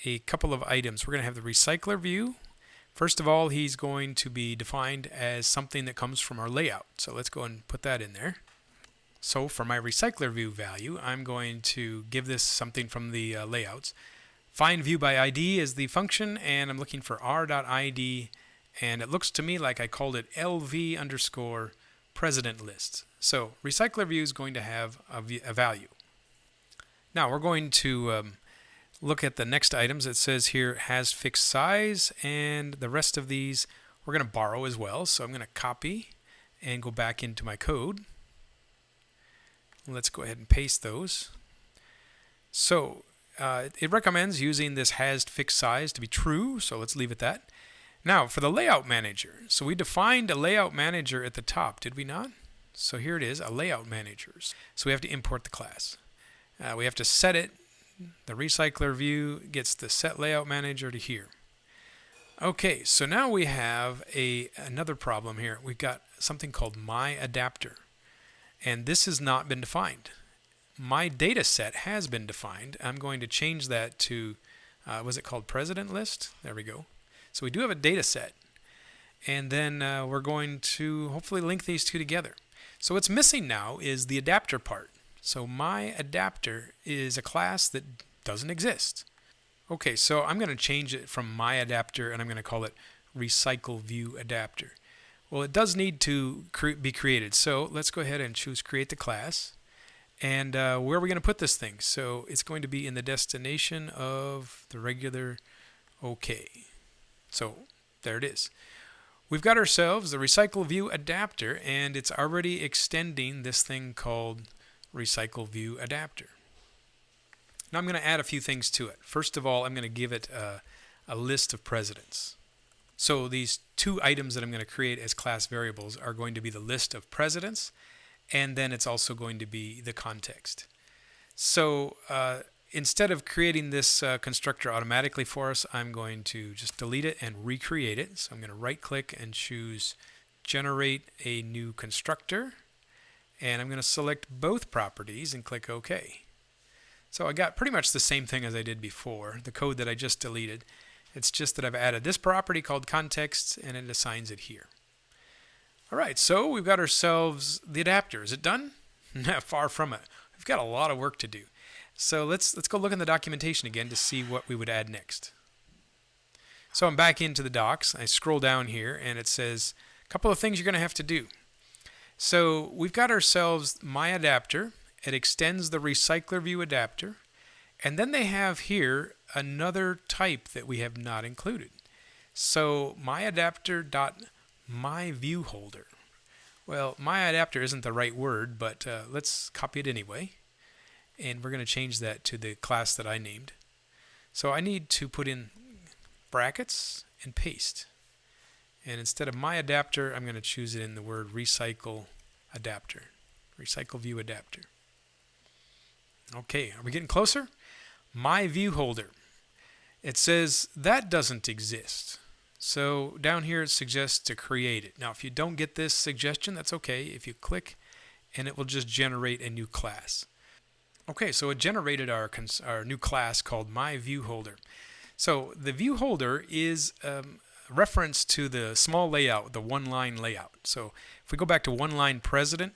a couple of items. We're going to have the recycler view. First of all, he's going to be defined as something that comes from our layout. So let's go and put that in there. So for my recycler view value, I'm going to give this something from the layouts. Find view by ID is the function, and I'm looking for r.id, and it looks to me like I called it lv underscore president list. So recycler view is going to have a value. Now we're going to look at the next items. It says here has fixed size, and the rest of these we're going to borrow as well. So I'm going to copy and go back into my code. Let's go ahead and paste those. So it recommends using this has fixed size to be true, so let's leave it that. Now for the layout manager. So we defined a layout manager at the top, did we not? So here it is, a layout manager. So we have to import the class. We have to set it. The recycler view gets the set layout manager to here. Okay, so now we have another problem here. We've got something called my adapter, and this has not been defined. My data set has been defined. I'm going to change that to, was it called president list? There we go. So we do have a data set, and then we're going to hopefully link these two together. So what's missing now is the adapter part. So my adapter is a class that doesn't exist. Okay, so I'm going to change it from my adapter, and I'm going to call it recycle view adapter. Well, it does need to be created. So let's go ahead and choose create the class. And where are we going to put this thing? So it's going to be in the destination of the regular OK. So there it is. We've got ourselves the recycle view adapter, and it's already extending this thing called recycle view adapter. Now I'm going to add a few things to it. First of all, I'm going to give it a list of presidents. So these two items that I'm going to create as class variables are going to be the list of presidents, and then it's also going to be the context. So instead of creating this constructor automatically for us, I'm going to just delete it and recreate it. So I'm going to right click and choose generate a new constructor, and I'm going to select both properties and click OK. So I got pretty much the same thing as I did before, the code that I just deleted. It's just that I've added this property called context, and it assigns it here. All right, so we've got ourselves the adapter. Is it done? Far from it. We've got a lot of work to do. So let's go look in the documentation again to see what we would add next. So I'm back into the docs. I scroll down here, and it says a couple of things you're going to have to do. So we've got ourselves my adapter. It extends the recycler view adapter. And then they have here another type that we have not included. So my adapter dot my view holder. Well, my adapter isn't the right word, but let's copy it anyway. And we're going to change that to the class that I named. So I need to put in brackets and paste. And instead of my adapter, I'm going to choose it in the word recycle adapter. Recycle view adapter. Okay, are we getting closer? My view holder. It says that doesn't exist. So down here it suggests to create it. Now if you don't get this suggestion, that's okay. If you click, and it will just generate a new class. Okay, so it generated our new class called MyViewHolder. So the view holder is a reference to the small layout, the one-line layout. So if we go back to one-line president,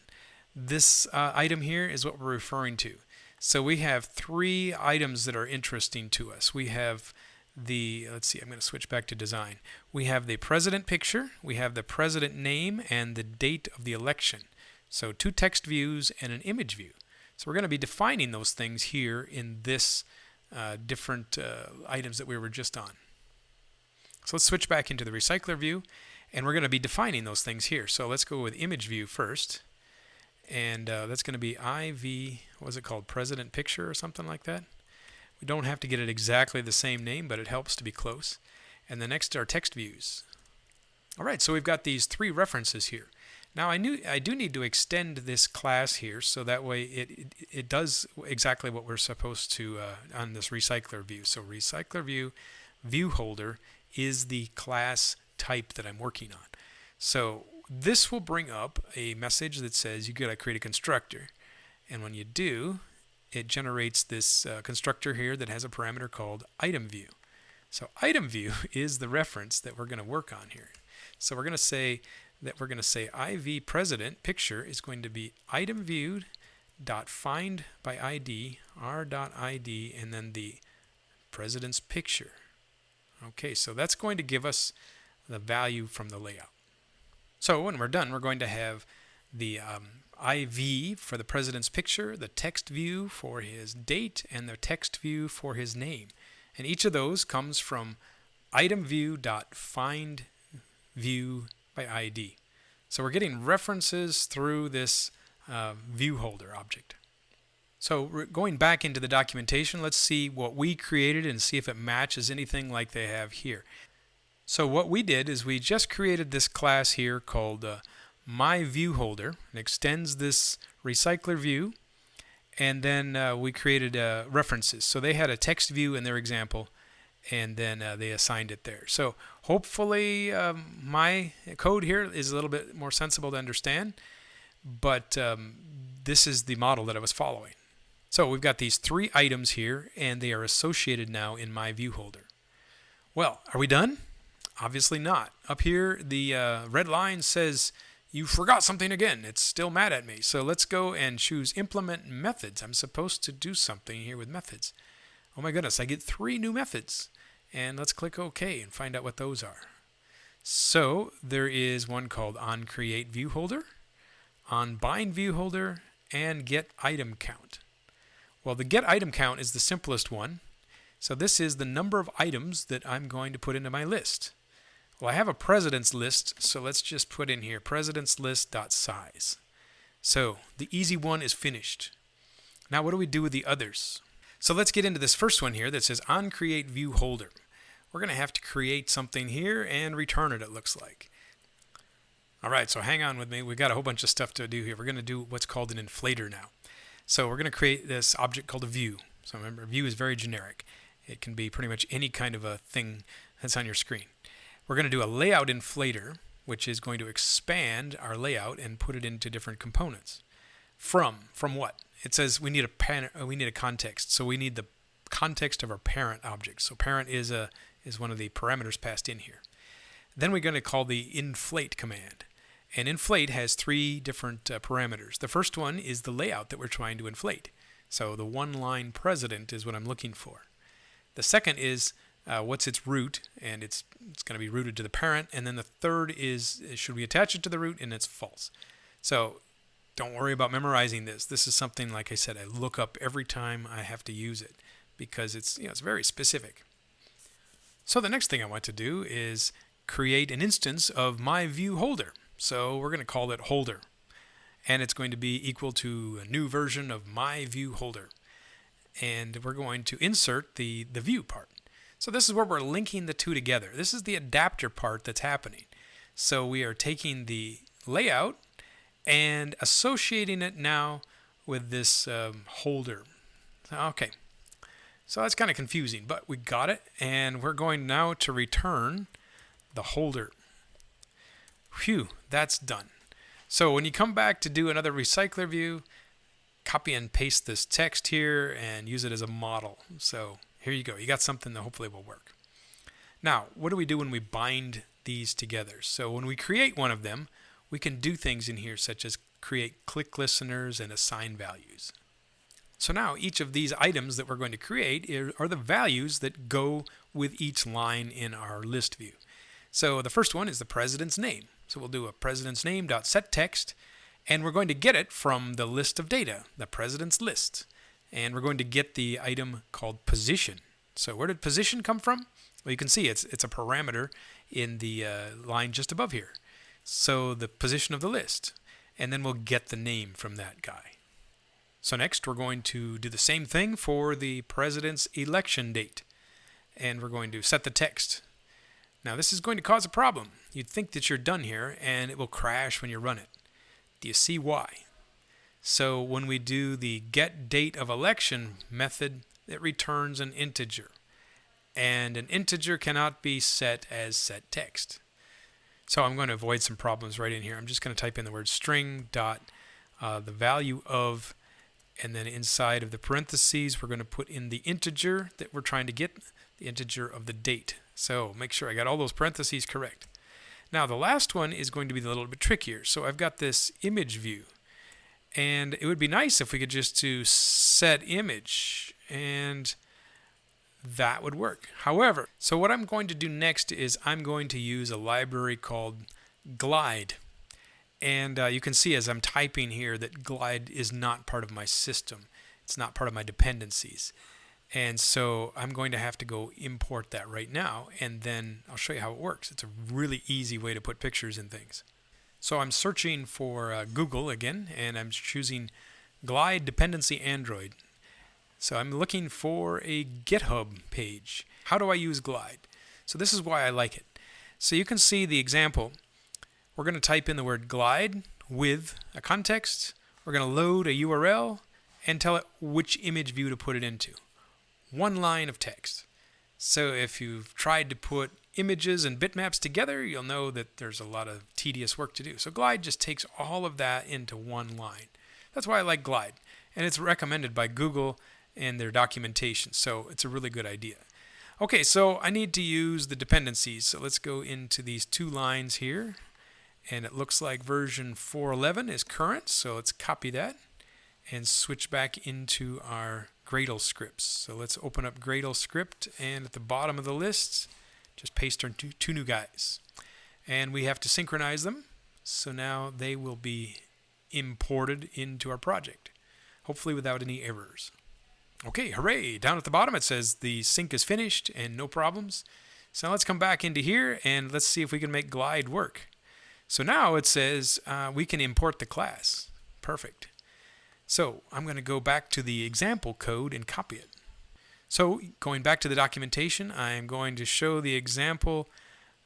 this item here is what we're referring to. So we have three items that are interesting to us. We have the, let's see, I'm going to switch back to design. We have the president picture, we have the president name, and the date of the election. So two text views and an image view. So we're going to be defining those things here in this different items that we were just on. So let's switch back into the recycler view, and we're going to be defining those things here. So let's go with image view first, and that's going to be IV, what was it called, president picture or something like that. We don't have to get it exactly the same name, but it helps to be close. And the next are text views. All right, so we've got these three references here. Now I do need to extend this class here so that way it does exactly what we're supposed to on this recycler view. So recycler view view holder is the class type that I'm working on. So this will bring up a message that says you got to create a constructor, and when you do, it generates this constructor here that has a parameter called item view. So item view is the reference that we're going to work on here. So we're going to say IV president picture is going to be item viewed dot find by ID r.id and then the president's picture. Okay, so that's going to give us the value from the layout. So when we're done, we're going to have the IV for the president's picture, the text view for his date, and the text view for his name. And each of those comes from item view dot find view by ID. So we're getting references through this view holder object. So going back into the documentation, let's see what we created and see if it matches anything like they have here. So what we did is we just created this class here called MyViewHolder. It extends this recycler view, and then we created references. So they had a text view in their example, and then they assigned it there. So hopefully my code here is a little bit more sensible to understand, but this is the model that I was following. So we've got these three items here, and they are associated now in MyViewHolder. Well, are we done? Obviously not. Up here, the red line says, you forgot something again. It's still mad at me. So let's go and choose implement methods. I'm supposed to do something here with methods. Oh my goodness, I get 3 new methods. And let's click OK and find out what those are. So there is one called onCreateViewHolder, onBindViewHolder, and getItemCount. Well, the getItemCount is the simplest one. So this is the number of items that I'm going to put into my list. Well, I have a president's list, so let's just put in here presidentslist.size. So the easy one is finished. Now what do we do with the others? So let's get into this first one here that says onCreateViewHolder. We're going to have to create something here and return it looks like. All right, so hang on with me. We've got a whole bunch of stuff to do here. We're going to do what's called an inflator now. So we're going to create this object called a view. So remember, view is very generic. It can be pretty much any kind of a thing that's on your screen. We're going to do a layout inflator, which is going to expand our layout and put it into different components. From what? It says we need a context. So we need the context of our parent object. So parent is one of the parameters passed in here. Then we're going to call the inflate command. And inflate has 3 different parameters. The first one is the layout that we're trying to inflate. So the one-line president is what I'm looking for. The second is what's its root, and it's going to be rooted to the parent. And then the third is should we attach it to the root, and it's false. So don't worry about memorizing this. This is something, like I said, I look up every time I have to use it because it's very specific. So the next thing I want to do is create an instance of MyViewHolder. So we're going to call it holder, and it's going to be equal to a new version of MyViewHolder. And we're going to insert the view part. So this is where we're linking the two together. This is the adapter part that's happening. So we are taking the layout and associating it now with this holder. Okay. So that's kind of confusing, but we got it, and we're going now to return the holder. Phew, that's done. So when you come back to do another recycler view, copy and paste this text here and use it as a model. So here you go. You got something that hopefully will work. Now, what do we do when we bind these together? So when we create one of them, we can do things in here such as create click listeners and assign values. So now each of these items that we're going to create are the values that go with each line in our list view. So the first one is the president's name. So we'll do a president's name.setText, and we're going to get it from the list of data, the president's list. And we're going to get the item called position. So where did position come from? Well, you can see it's a parameter in the line just above here. So the position of the list. And then we'll get the name from that guy. So next we're going to do the same thing for the president's election date. And we're going to set the text. Now this is going to cause a problem. You'd think that you're done here and it will crash when you run it. Do you see why? So when we do the getDateOfElection method, it returns an integer. And an integer cannot be set as setText. So I'm going to avoid some problems right in here. I'm just going to type in the word string dot the value of, and then inside of the parentheses we're going to put in the integer that we're trying to get, the integer of the date. So make sure I got all those parentheses correct. Now the last one is going to be a little bit trickier. So I've got this image view, and it would be nice if we could just do set image, and that would work. However, so what I'm going to do next is I'm going to use a library called Glide. And you can see as I'm typing here that Glide is not part of my system. It's not part of my dependencies. And so I'm going to have to go import that right now, and then I'll show you how it works. It's a really easy way to put pictures in things. So I'm searching for Google again, and I'm choosing Glide Dependency Android. So I'm looking for a GitHub page. How do I use Glide? So this is why I like it. So you can see the example. We're going to type in the word glide with a context. We're going to load a URL and tell it which image view to put it into. One line of text. So if you've tried to put images and bitmaps together, you'll know that there's a lot of tedious work to do. So Glide just takes all of that into one line. That's why I like Glide. And it's recommended by Google and their documentation. So it's a really good idea. Okay, so I need to use the dependencies. So let's go into these two lines here. And it looks like version 4.11 is current. So let's copy that and switch back into our Gradle scripts. So let's open up Gradle script, and at the bottom of the list, just paste our two new guys. And we have to synchronize them. So now they will be imported into our project, hopefully without any errors. Okay, hooray! Down at the bottom it says the sync is finished and no problems. So let's come back into here and let's see if we can make Glide work. So now it says we can import the class. Perfect. So I'm going to go back to the example code and copy it. So going back to the documentation, I'm going to show the example.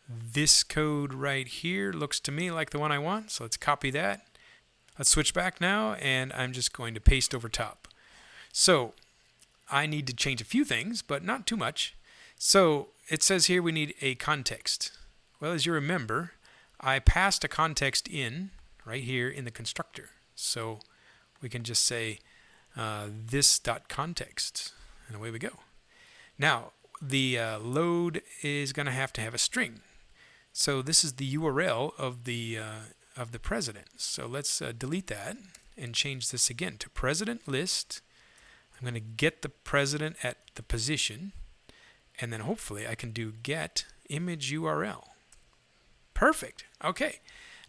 This code right here looks to me like the one I want. So let's copy that. Let's switch back now, and I'm just going to paste over top. So I need to change a few things, but not too much. So it says here we need a context. Well, as you remember, I passed a context in right here in the constructor. So we can just say this.context, and away we go. Now, the load is going to have a string. So this is the URL of the president. So let's delete that and change this again to president list. I'm going to get the president at the position, and then hopefully I can do get image URL. Perfect. Okay.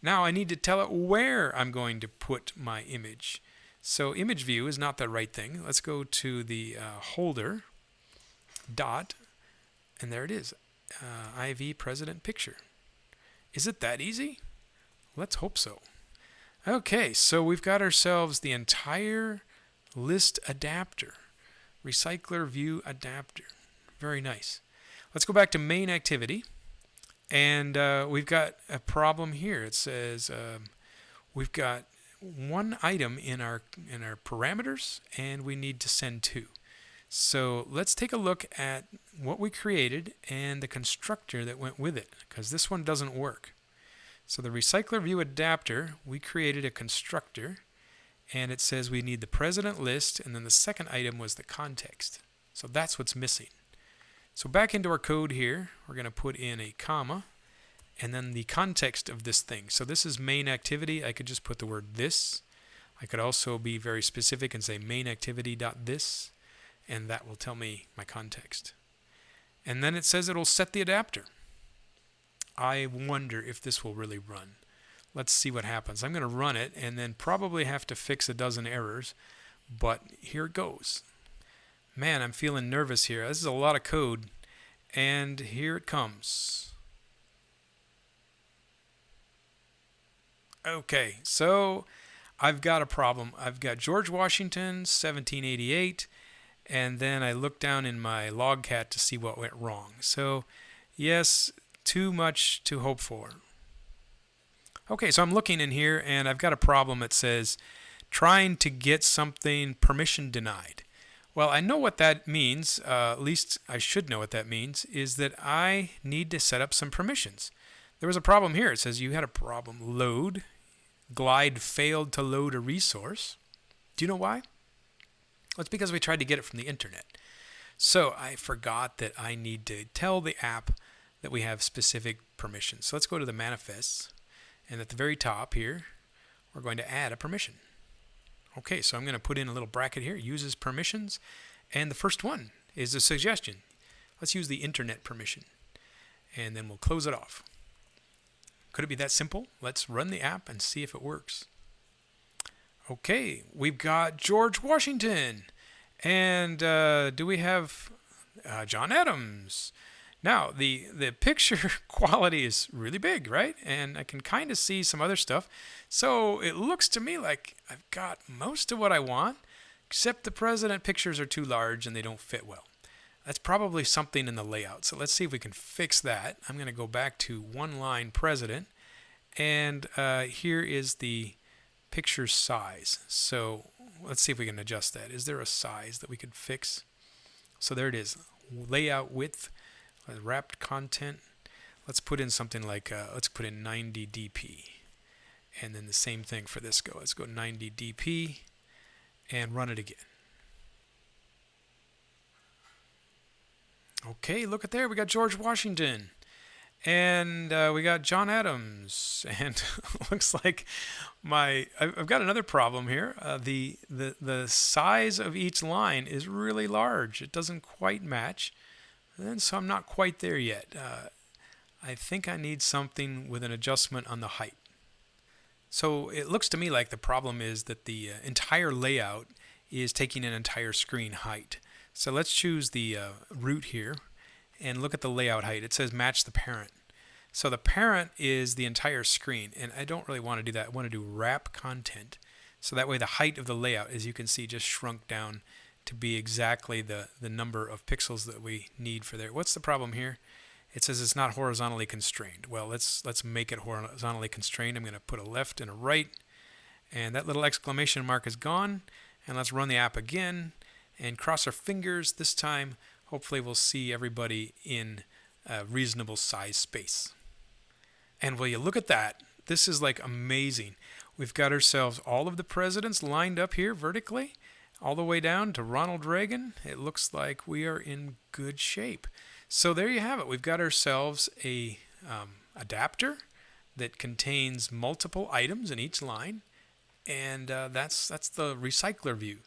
Now I need to tell it where I'm going to put my image. So image view is not the right thing. Let's go to the holder dot, and there it is, IV president picture. Is it that easy? Let's hope so. Okay, so we've got ourselves the entire list adapter, recycler view adapter. Very nice. Let's go back to main activity, and we've got a problem here. It says we've got one item in our parameters, and we need to send two. So let's take a look at what we created and the constructor that went with it, because this one doesn't work. So the Recycler View adapter, we created a constructor, and it says we need the president list, and then the second item was the context. So that's what's missing. So back into our code here, we're going to put in a comma, and then the context of this thing. So this is main activity. I could just put the word this. I could also be very specific and say main activity.this, and that will tell me my context. And then it says it'll set the adapter. I wonder if this will really run. Let's see what happens. I'm going to run it and then probably have to fix a dozen errors, but here it goes. Man, I'm feeling nervous here. This is a lot of code, and here it comes. Okay, so I've got a problem. I've got George Washington, 1788, and then I look down in my logcat to see what went wrong. So, yes, too much to hope for. Okay, so I'm looking in here, and I've got a problem that says trying to get something permission denied. Well, I know what that means, at least I should know what that means, is that I need to set up some permissions. There was a problem here. It says you had a problem. Load. Glide failed to load a resource. Do you know why? Well, it's because we tried to get it from the internet. So I forgot that I need to tell the app that we have specific permissions. So let's go to the manifests, and at the very top here, we're going to add a permission. Okay, so I'm going to put in a little bracket here, uses permissions, and the first one is a suggestion. Let's use the internet permission, and then we'll close it off. Could it be that simple? Let's run the app and see if it works. Okay, we've got George Washington, and do we have John Adams? Now, the picture quality is really big, right? And I can kind of see some other stuff. So it looks to me like I've got most of what I want, except the president pictures are too large and they don't fit well. That's probably something in the layout. So let's see if we can fix that. I'm going to go back to one line president, and here is the picture size. So let's see if we can adjust that. Is there a size that we could fix? So there it is, layout width. Wrapped content. Let's put in something like, let's put in 90 dp. And then the same thing for this go. Let's go 90 dp and run it again. Okay, look at there. We got George Washington. And we got John Adams. And looks like I've got another problem here. The size of each line is really large. It doesn't quite match. And so I'm not quite there yet. I think I need something with an adjustment on the height. So it looks to me like the problem is that the entire layout is taking an entire screen height. So let's choose the root here and look at the layout height. It says match the parent. So the parent is the entire screen, and I don't really want to do that. I want to do wrap content. So that way the height of the layout, as you can see, just shrunk down to be exactly the number of pixels that we need for there. What's the problem here? It says it's not horizontally constrained. Well, let's make it horizontally constrained. I'm going to put a left and a right, and that little exclamation mark is gone. And let's run the app again and cross our fingers. This time, hopefully we'll see everybody in a reasonable size space. And will you look at that? This is like amazing. We've got ourselves all of the presidents lined up here vertically, all the way down to Ronald Reagan. It looks like we are in good shape. So there you have it. We've got ourselves a adapter that contains multiple items in each line, and that's the Recycler View.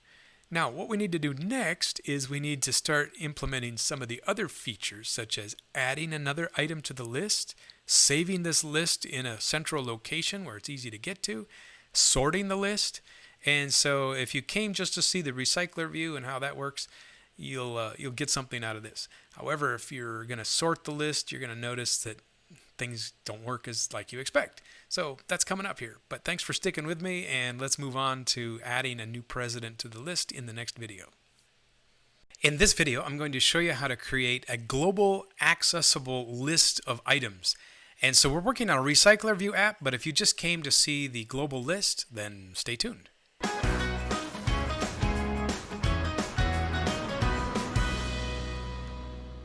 Now, what we need to do next is we need to start implementing some of the other features, such as adding another item to the list, saving this list in a central location where it's easy to get to, sorting the list. And so if you came just to see the Recycler View and how that works, you'll get something out of this. However, if you're going to sort the list, you're going to notice that things don't work as like you expect. So that's coming up here. But thanks for sticking with me, and let's move on to adding a new president to the list in the next video. In this video, I'm going to show you how to create a global accessible list of items. And so we're working on a Recycler View app, but if you just came to see the global list, then stay tuned.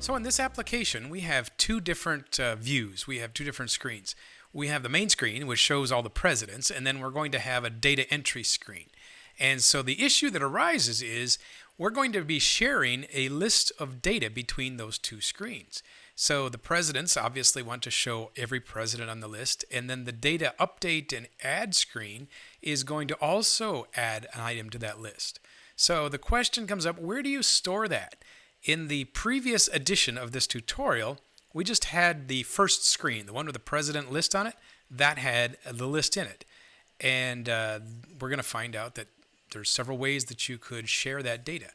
So in this application, we have two different views. We have two different screens. We have the main screen, which shows all the presidents, and then we're going to have a data entry screen. And so the issue that arises is we're going to be sharing a list of data between those two screens. So the presidents obviously want to show every president on the list, and then the data update and add screen is going to also add an item to that list. So the question comes up, where do you store that? In the previous edition of this tutorial, we just had the first screen, the one with the president list on it, that had the list in it. And we're going to find out that there's several ways that you could share that data.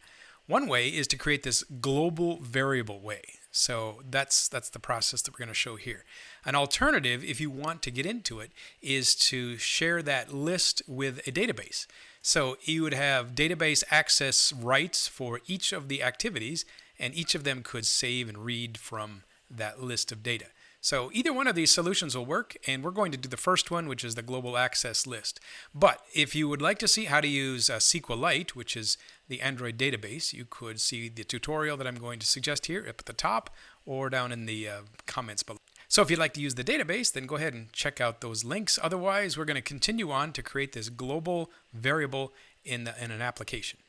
One way is to create this global variable way. So that's the process that we're going to show here. An alternative, if you want to get into it, is to share that list with a database. So you would have database access rights for each of the activities, and each of them could save and read from that list of data. So either one of these solutions will work, and we're going to do the first one, which is the global access list. But if you would like to see how to use SQLite, which is the Android database, you could see the tutorial that I'm going to suggest here up at the top or down in the comments below. So if you'd like to use the database, then go ahead and check out those links. Otherwise, we're going to continue on to create this global variable in an application.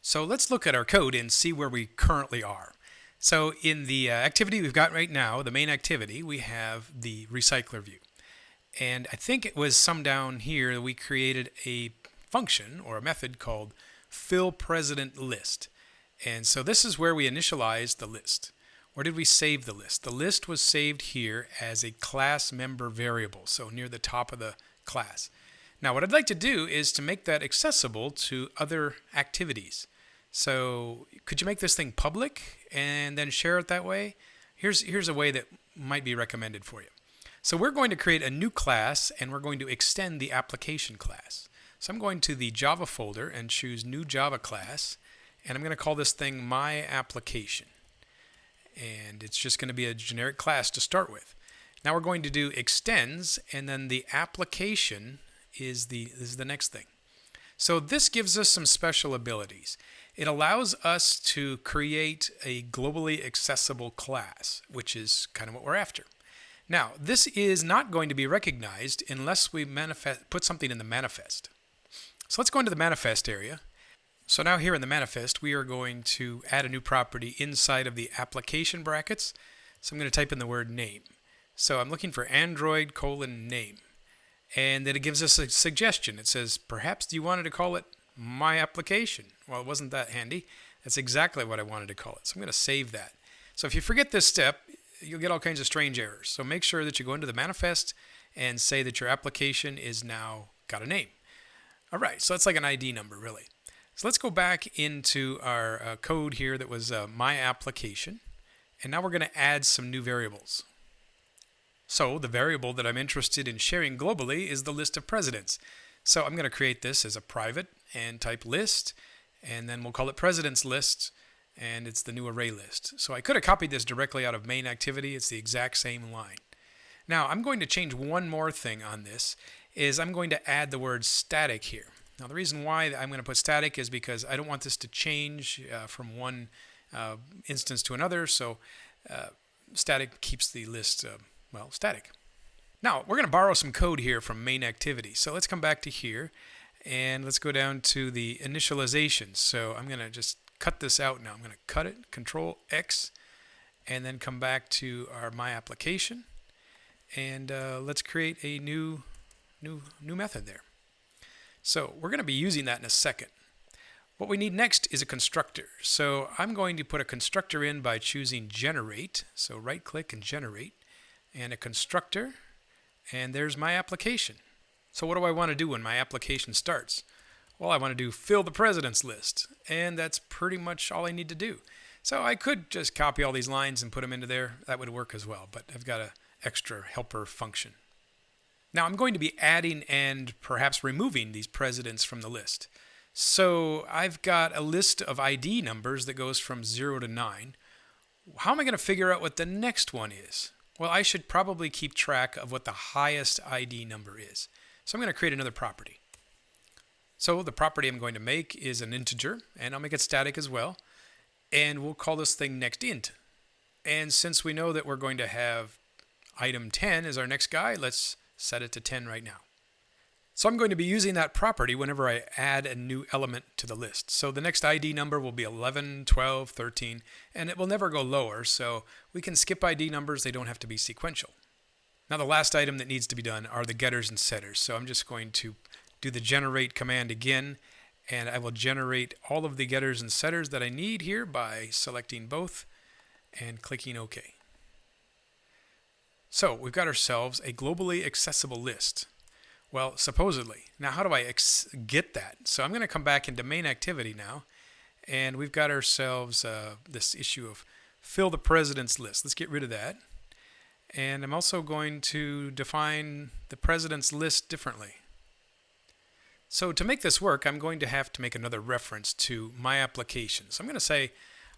So let's look at our code and see where we currently are. So in the activity we've got right now, the main activity, we have the recycler view. And I think it was some down here that we created a function or a method called fillPresidentList. And so this is where we initialized the list. Where did we save the list? The list was saved here as a class member variable, so near the top of the class. Now what I'd like to do is to make that accessible to other activities. So could you make this thing public and then share it that way? Here's a way that might be recommended for you. So we're going to create a new class, and we're going to extend the application class. So I'm going to the Java folder and choose new Java class, and I'm going to call this thing my application. And it's just going to be a generic class to start with. Now we're going to do extends, and then the application is the next thing. So this gives us some special abilities. It allows us to create a globally accessible class, which is kind of what we're after. Now, this is not going to be recognized unless we put something in the manifest. So let's go into the manifest area. So now here in the manifest, we are going to add a new property inside of the application brackets. So I'm going to type in the word name. So I'm looking for Android:name. And then it gives us a suggestion. It says, perhaps you wanted to call it my application. Well, it wasn't that handy. That's exactly what I wanted to call it. So I'm going to save that. So if you forget this step, you'll get all kinds of strange errors. So make sure that you go into the manifest and say that your application is now got a name. All right, so that's like an ID number, really. So let's go back into our code here that was my application. And now we're going to add some new variables. So the variable that I'm interested in sharing globally is the list of presidents. So I'm going to create this as a private and type list, and then we'll call it presidents list, and it's the new array list. So I could have copied this directly out of main activity. It's the exact same line. Now I'm going to change one more thing on this, is I'm going to add the word static here. Now the reason why I'm going to put static is because I don't want this to change from one instance to another, so static keeps the list static. Now, we're going to borrow some code here from main activity. So let's come back to here, and let's go down to the initialization. So I'm going to just cut this out now. I'm going to cut it, Control X, and then come back to our my application, and let's create a new method there. So we're going to be using that in a second. What we need next is a constructor. So I'm going to put a constructor in by choosing Generate. So right-click and Generate, and a constructor. And there's my application. So what do I want to do when my application starts? Well, I want to do fill the presidents list, and that's pretty much all I need to do. So I could just copy all these lines and put them into there. That would work as well, but I've got an extra helper function. Now I'm going to be adding and perhaps removing these presidents from the list. So I've got a list of ID numbers that goes from 0 to 9. How am I going to figure out what the next one is? Well, I should probably keep track of what the highest ID number is. So I'm going to create another property. So the property I'm going to make is an integer, and I'll make it static as well. And we'll call this thing nextInt. And since we know that we're going to have item 10 as our next guy, let's set it to 10 right now. So I'm going to be using that property whenever I add a new element to the list. So the next ID number will be 11, 12, 13, and it will never go lower. So we can skip ID numbers. They don't have to be sequential. Now the last item that needs to be done are the getters and setters. So I'm just going to do the generate command again, and I will generate all of the getters and setters that I need here by selecting both and clicking OK. So we've got ourselves a globally accessible list. Well, supposedly. Now, how do I get that? So I'm going to come back into main activity now, and we've got ourselves this issue of fill the president's list. Let's get rid of that. And I'm also going to define the president's list differently. So to make this work, I'm going to have to make another reference to my application. So I'm going to say,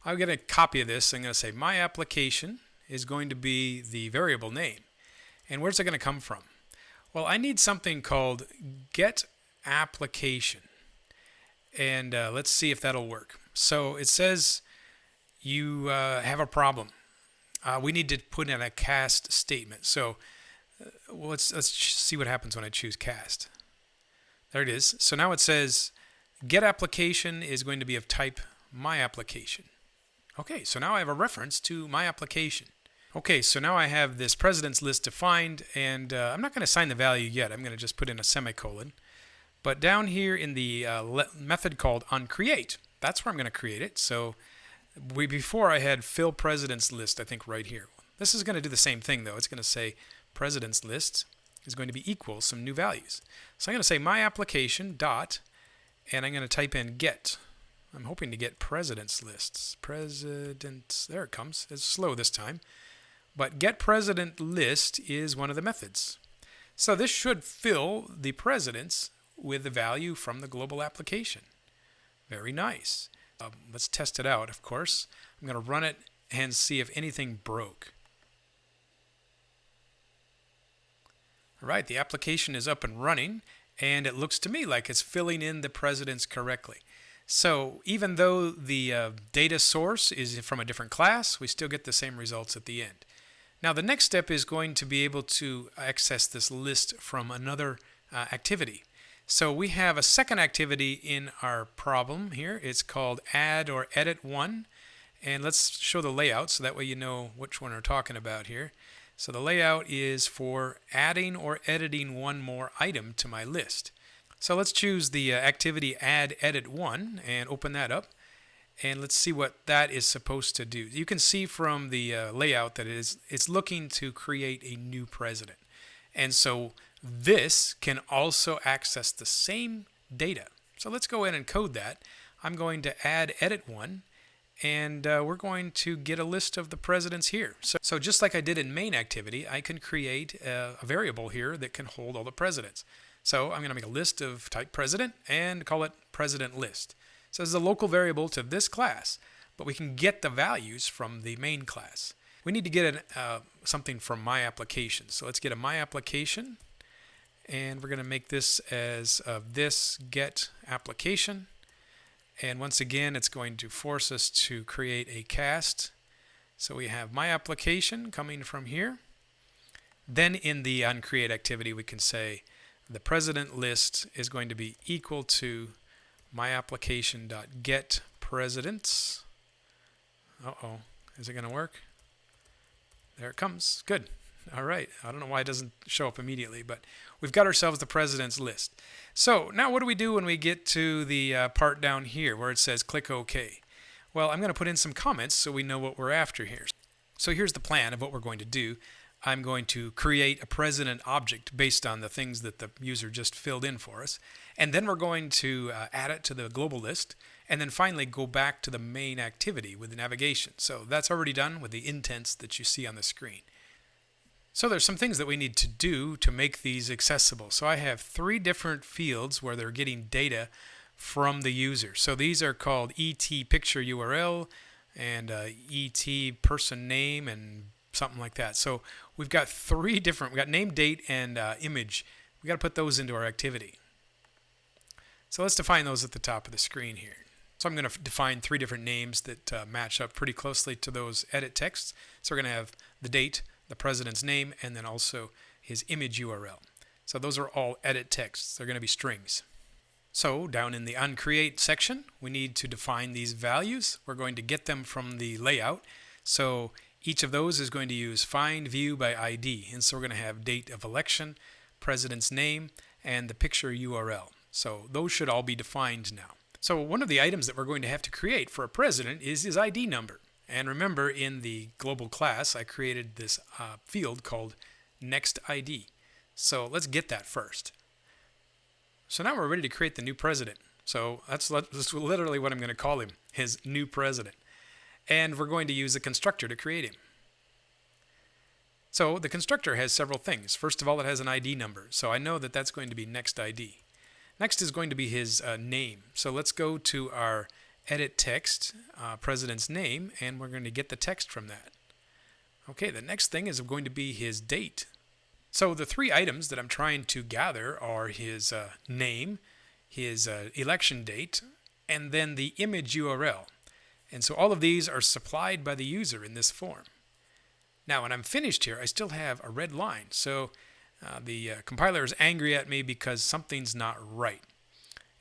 I'll get a copy of this. I'm going to say my application is going to be the variable name. And where's it going to come from? Well, I need something called get application, and let's see if that'll work. So it says you have a problem. We need to put in a cast statement. So let's see what happens when I choose cast. There it is. So now it says get application is going to be of type my application. Okay, so now I have a reference to my application. Okay, so now I have this president's list defined, and I'm not going to assign the value yet. I'm going to just put in a semicolon. But down here in the method called onCreate, that's where I'm going to create it. So before I had fill president's list, I think right here. This is going to do the same thing, though. It's going to say president's list is going to be equal some new values. So I'm going to say my application dot, and I'm going to type in get. I'm hoping to get president's lists. President's, there it comes. It's slow this time. But get president list is one of the methods. So this should fill the presidents with the value from the global application. Very nice. Let's test it out, of course. I'm going to run it and see if anything broke. All right, the application is up and running, and it looks to me like it's filling in the presidents correctly. So even though the data source is from a different class, we still get the same results at the end. Now the next step is going to be able to access this list from another activity. So we have a second activity in our problem here. It's called add or edit one. And let's show the layout so that way you know which one we're talking about here. So the layout is for adding or editing one more item to my list. So let's choose the activity add edit one and open that up. And let's see what that is supposed to do. You can see from the layout that it's looking to create a new president. And so this can also access the same data. So let's go ahead and code that. I'm going to add edit one, and we're going to get a list of the presidents here. So just like I did in main activity, I can create a variable here that can hold all the presidents. So I'm going to make a list of type president and call it president list. So this is a local variable to this class, but we can get the values from the main class. We need to get something from my application. So let's get a my application, and we're going to make this as this get application. And once again, it's going to force us to create a cast. So we have my application coming from here. Then in the onCreate activity, we can say the president list is going to be equal to my application.get presidents. Uh-oh, is it going to work? There it comes. Good. All right. I don't know why it doesn't show up immediately, but we've got ourselves the presidents list. So now what do we do when we get to the part down here where it says click OK? Well, I'm going to put in some comments so we know what we're after here. So here's the plan of what we're going to do. I'm going to create a president object based on the things that the user just filled in for us. And then we're going to add it to the global list. And then finally go back to the main activity with the navigation. So that's already done with the intents that you see on the screen. So there's some things that we need to do to make these accessible. So I have 3 different fields where they're getting data from the user. So these are called ET picture URL and ET person name and something like that. So we've got 3 different, we've got name, date, and image. We've got to put those into our activity. So let's define those at the top of the screen here. So I'm going to define 3 different names that match up pretty closely to those edit texts. So we're going to have the date, the president's name, and then also his image URL. So those are all edit texts. They're going to be strings. So down in the onCreate section, we need to define these values. We're going to get them from the layout. So each of those is going to use find view by ID. And so we're going to have date of election, president's name, and the picture URL. So those should all be defined now. So one of the items that we're going to have to create for a president is his ID number. And remember, in the global class, I created this field called next ID. So let's get that first. So now we're ready to create the new president. So that's literally what I'm going to call him, his new president. And we're going to use a constructor to create him. So the constructor has several things. First of all, it has an ID number. So I know that that's going to be next ID. Next is going to be his name. So let's go to our edit text, president's name, and we're going to get the text from that. Okay, the next thing is going to be his date. So the 3 items that I'm trying to gather are his name, his election date, and then the image URL. And so all of these are supplied by the user in this form. Now when I'm finished here, I still have a red line. So the compiler is angry at me because something's not right.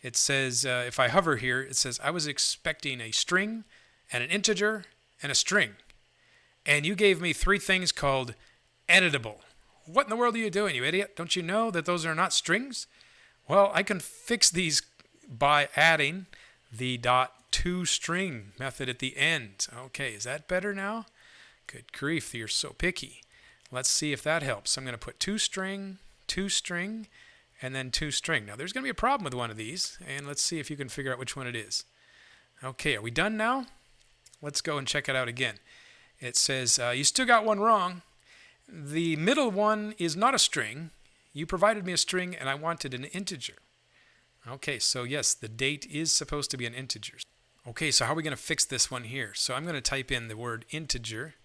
It says, if I hover here, it says I was expecting a string and an integer and a string. And you gave me 3 things called editable. What in the world are you doing, you idiot? Don't you know that those are not strings? Well, I can fix these by adding the .toString method at the end. Okay, is that better now? Good grief, you're so picky. Let's see if that helps. I'm going to put toString, and then toString. Now, there's going to be a problem with one of these, and let's see if you can figure out which one it is. Okay, are we done now? Let's go and check it out again. It says, you still got one wrong. The middle one is not a string. You provided me a string, and I wanted an integer. Okay, so yes, the date is supposed to be an integer. Okay, so how are we going to fix this one here? So I'm going to type in the word integer,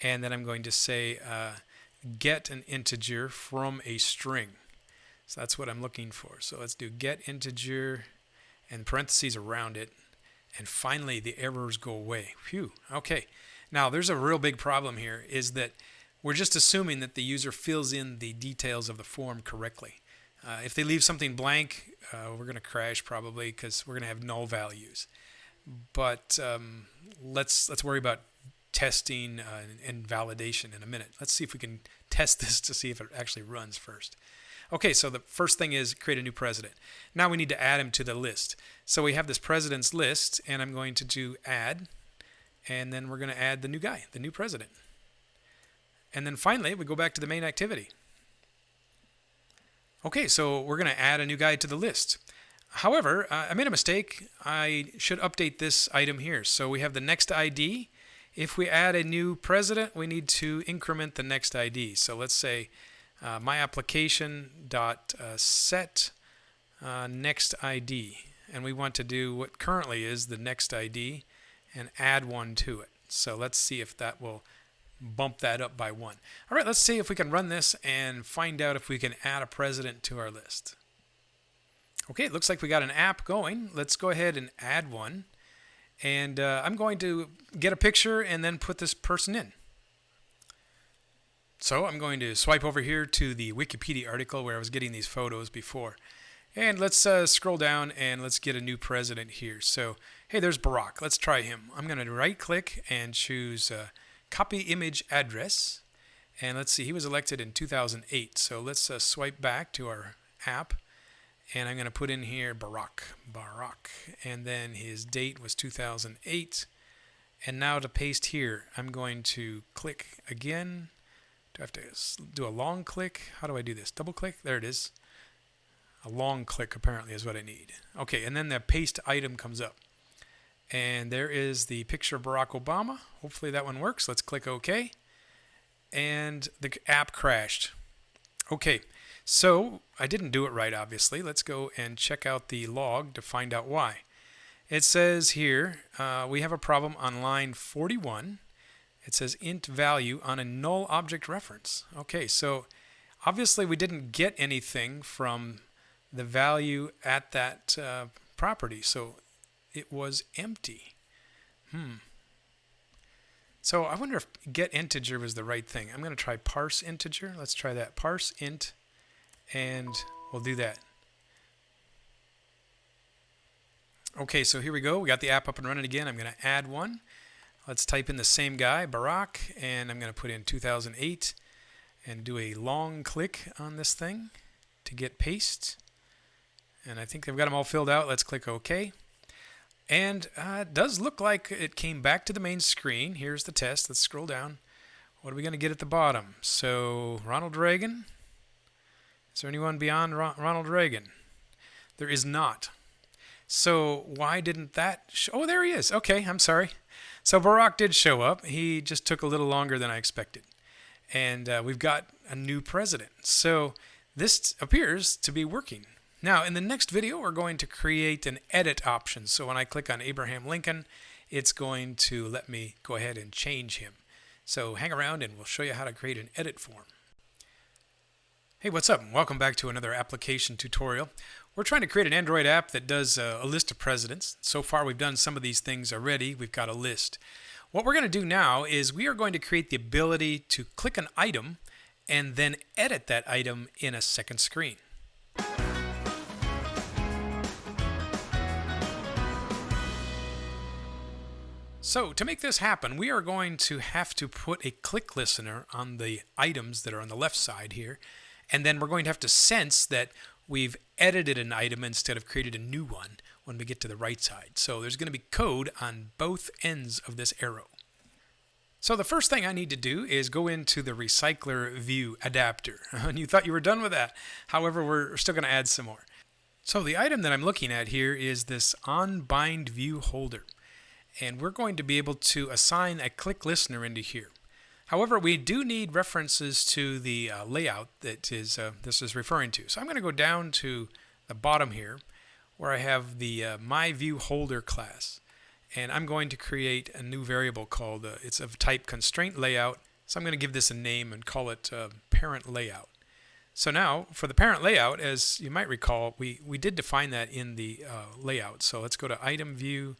and then I'm going to say get an integer from a string. So that's what I'm looking for. So let's do get integer and parentheses around it, and finally the errors go away. Phew. Okay, now there's a real big problem here, is that we're just assuming that the user fills in the details of the form correctly. If they leave something blank, we're going to crash probably because we're going to have null values. But let's worry about testing and validation in a minute. Let's see if we can test this to see if it actually runs first. Okay, so the first thing is create a new president. Now we need to add him to the list. So we have this president's list, and I'm going to do add, and then we're going to add the new guy, the new president. And then finally, we go back to the main activity. Okay, so we're going to add a new guy to the list. However, I made a mistake. I should update this item here. So we have the next ID. If we add a new president, we need to increment the next ID. So let's say my application dot set next ID. And we want to do what currently is the next ID and add one to it. So let's see if that will bump that up by 1. All right, let's see if we can run this and find out if we can add a president to our list. Okay, it looks like we got an app going. Let's go ahead and add one. And I'm going to get a picture and then put this person in. So I'm going to swipe over here to the Wikipedia article where I was getting these photos before. And let's scroll down and let's get a new president here. So, hey, there's Barack. Let's try him. I'm going to right-click and choose Copy Image Address. And let's see, he was elected in 2008. So let's swipe back to our app. And I'm going to put in here Barack. And then his date was 2008. And now to paste here, I'm going to click again. Do I have to do a long click? How do I do this? Double click? There it is. A long click apparently is what I need. Okay, and then the paste item comes up. And there is the picture of Barack Obama. Hopefully that one works. Let's click OK. And the app crashed. Okay, so I didn't do it right, obviously. Let's go and check out the log to find out why. It says here, we have a problem on line 41. It says int value on a null object reference. Okay, so obviously we didn't get anything from the value at that property. So it was empty. So I wonder if get integer was the right thing. I'm going to try parse integer. Let's try that. Parse int, and we'll do that. Okay, so here we go. We got the app up and running again. I'm going to add one. Let's type in the same guy, Barack, and I'm going to put in 2008 and do a long click on this thing to get paste. And I think they've got them all filled out. Let's click OK. And it does look like it came back to the main screen. Here's the test. Let's scroll down. What are we going to get at the bottom? So Ronald Reagan. Is there anyone beyond Ronald Reagan? There is not. So why didn't that oh, there he is. Okay, I'm sorry. So Barack did show up. He just took a little longer than I expected. And we've got a new president. So this appears to be working. Now, in the next video, we're going to create an edit option. So when I click on Abraham Lincoln, it's going to let me go ahead and change him. So hang around and we'll show you how to create an edit form. Hey, what's up? Welcome back to another application tutorial. We're trying to create an Android app that does a list of presidents. So far, we've done some of these things already. We've got a list. What we're going to do now is we are going to create the ability to click an item and then edit that item in a second screen. So to make this happen, we are going to have to put a click listener on the items that are on the left side here. And then we're going to have to sense that we've edited an item instead of created a new one when we get to the right side. So there's going to be code on both ends of this arrow. So the first thing I need to do is go into the Recycler View adapter. And you thought you were done with that. However, we're still going to add some more. So the item that I'm looking at here is this onBind View holder. And we're going to be able to assign a click listener into here. However, we do need references to the layout that this is referring to. So I'm going to go down to the bottom here where I have the MyViewHolder class. And I'm going to create a new variable called, it's of type constraint layout. So I'm going to give this a name and call it parent layout. So now for the parent layout, as you might recall, we did define that in the layout. So let's go to item view.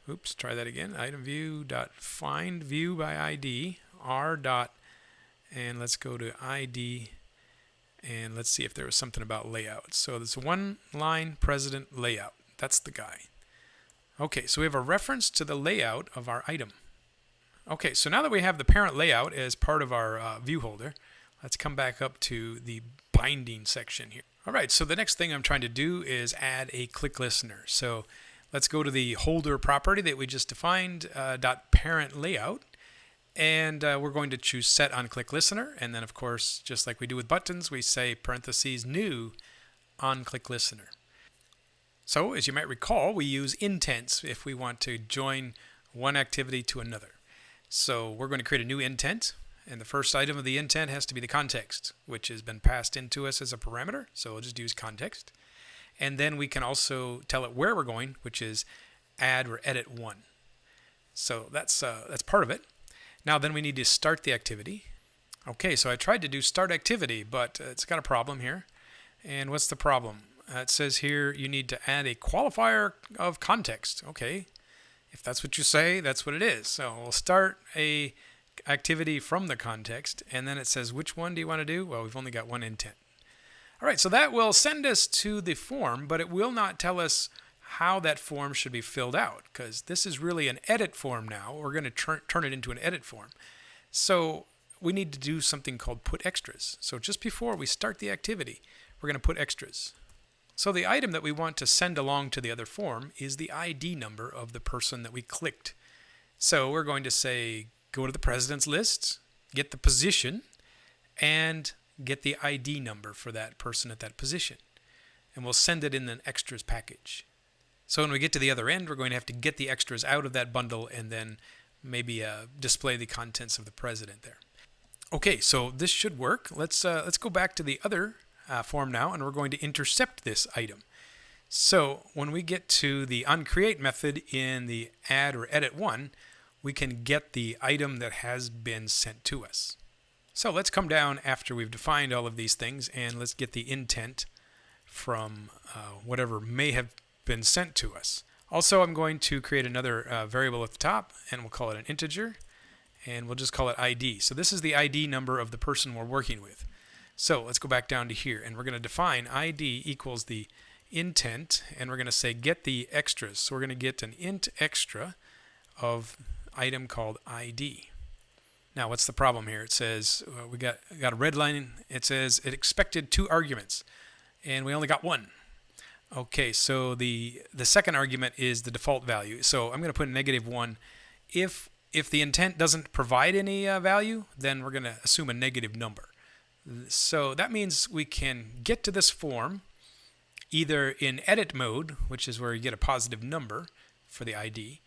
Oops, try that again. Item view dot find view by ID r dot, and let's go to ID, and let's see if there was something about layout. So there's one line president layout. That's the guy. Okay, so we have a reference to the layout of our item. Okay, so now that we have the parent layout as part of our view holder, let's come back up to the binding section here. All right, so the next thing I'm trying to do is add a click listener. So let's go to the holder property that we just defined, .parent layout, and we're going to choose set on click listener, and then of course, just like we do with buttons, we say parentheses new on click listener. So as you might recall, we use intents if we want to join one activity to another. So we're going to create a new intent, and the first item of the intent has to be the context, which has been passed into us as a parameter, so we'll just use context. And then we can also tell it where we're going, which is add or edit one. So that's part of it. Now then we need to start the activity. Okay, so I tried to do start activity, but it's got a problem here. And what's the problem? It says here you need to add a qualifier of context. Okay, if that's what you say, that's what it is. So we'll start a activity from the context, and then it says which one do you want to do? Well, we've only got one intent. All right, so that will send us to the form, but it will not tell us how that form should be filled out, because this is really an edit form now. We're going to turn it into an edit form. So we need to do something called put extras. So just before we start the activity, we're going to put extras. So the item that we want to send along to the other form is the ID number of the person that we clicked. So we're going to say, go to the president's list, get the position, and get the ID number for that person at that position. And we'll send it in an extras package. So when we get to the other end, we're going to have to get the extras out of that bundle and then maybe display the contents of the president there. Okay, so this should work. Let's go back to the other form now, and we're going to intercept this item. So when we get to the onCreate method in the add or edit one, we can get the item that has been sent to us. So let's come down after we've defined all of these things, and let's get the intent from whatever may have been sent to us. Also, I'm going to create another variable at the top, and we'll call it an integer, and we'll just call it ID. So this is the ID number of the person we're working with. So let's go back down to here, and we're going to define ID equals the intent, and we're going to say get the extras. So we're going to get an int extra of item called ID. Now, what's the problem here? It says we got a red line. It says it expected 2 arguments, and we only got 1. Okay, so the second argument is the default value. So I'm going to put a -1. If the intent doesn't provide any value, then we're going to assume a negative number. So that means we can get to this form either in edit mode, which is where you get a positive number for the ID,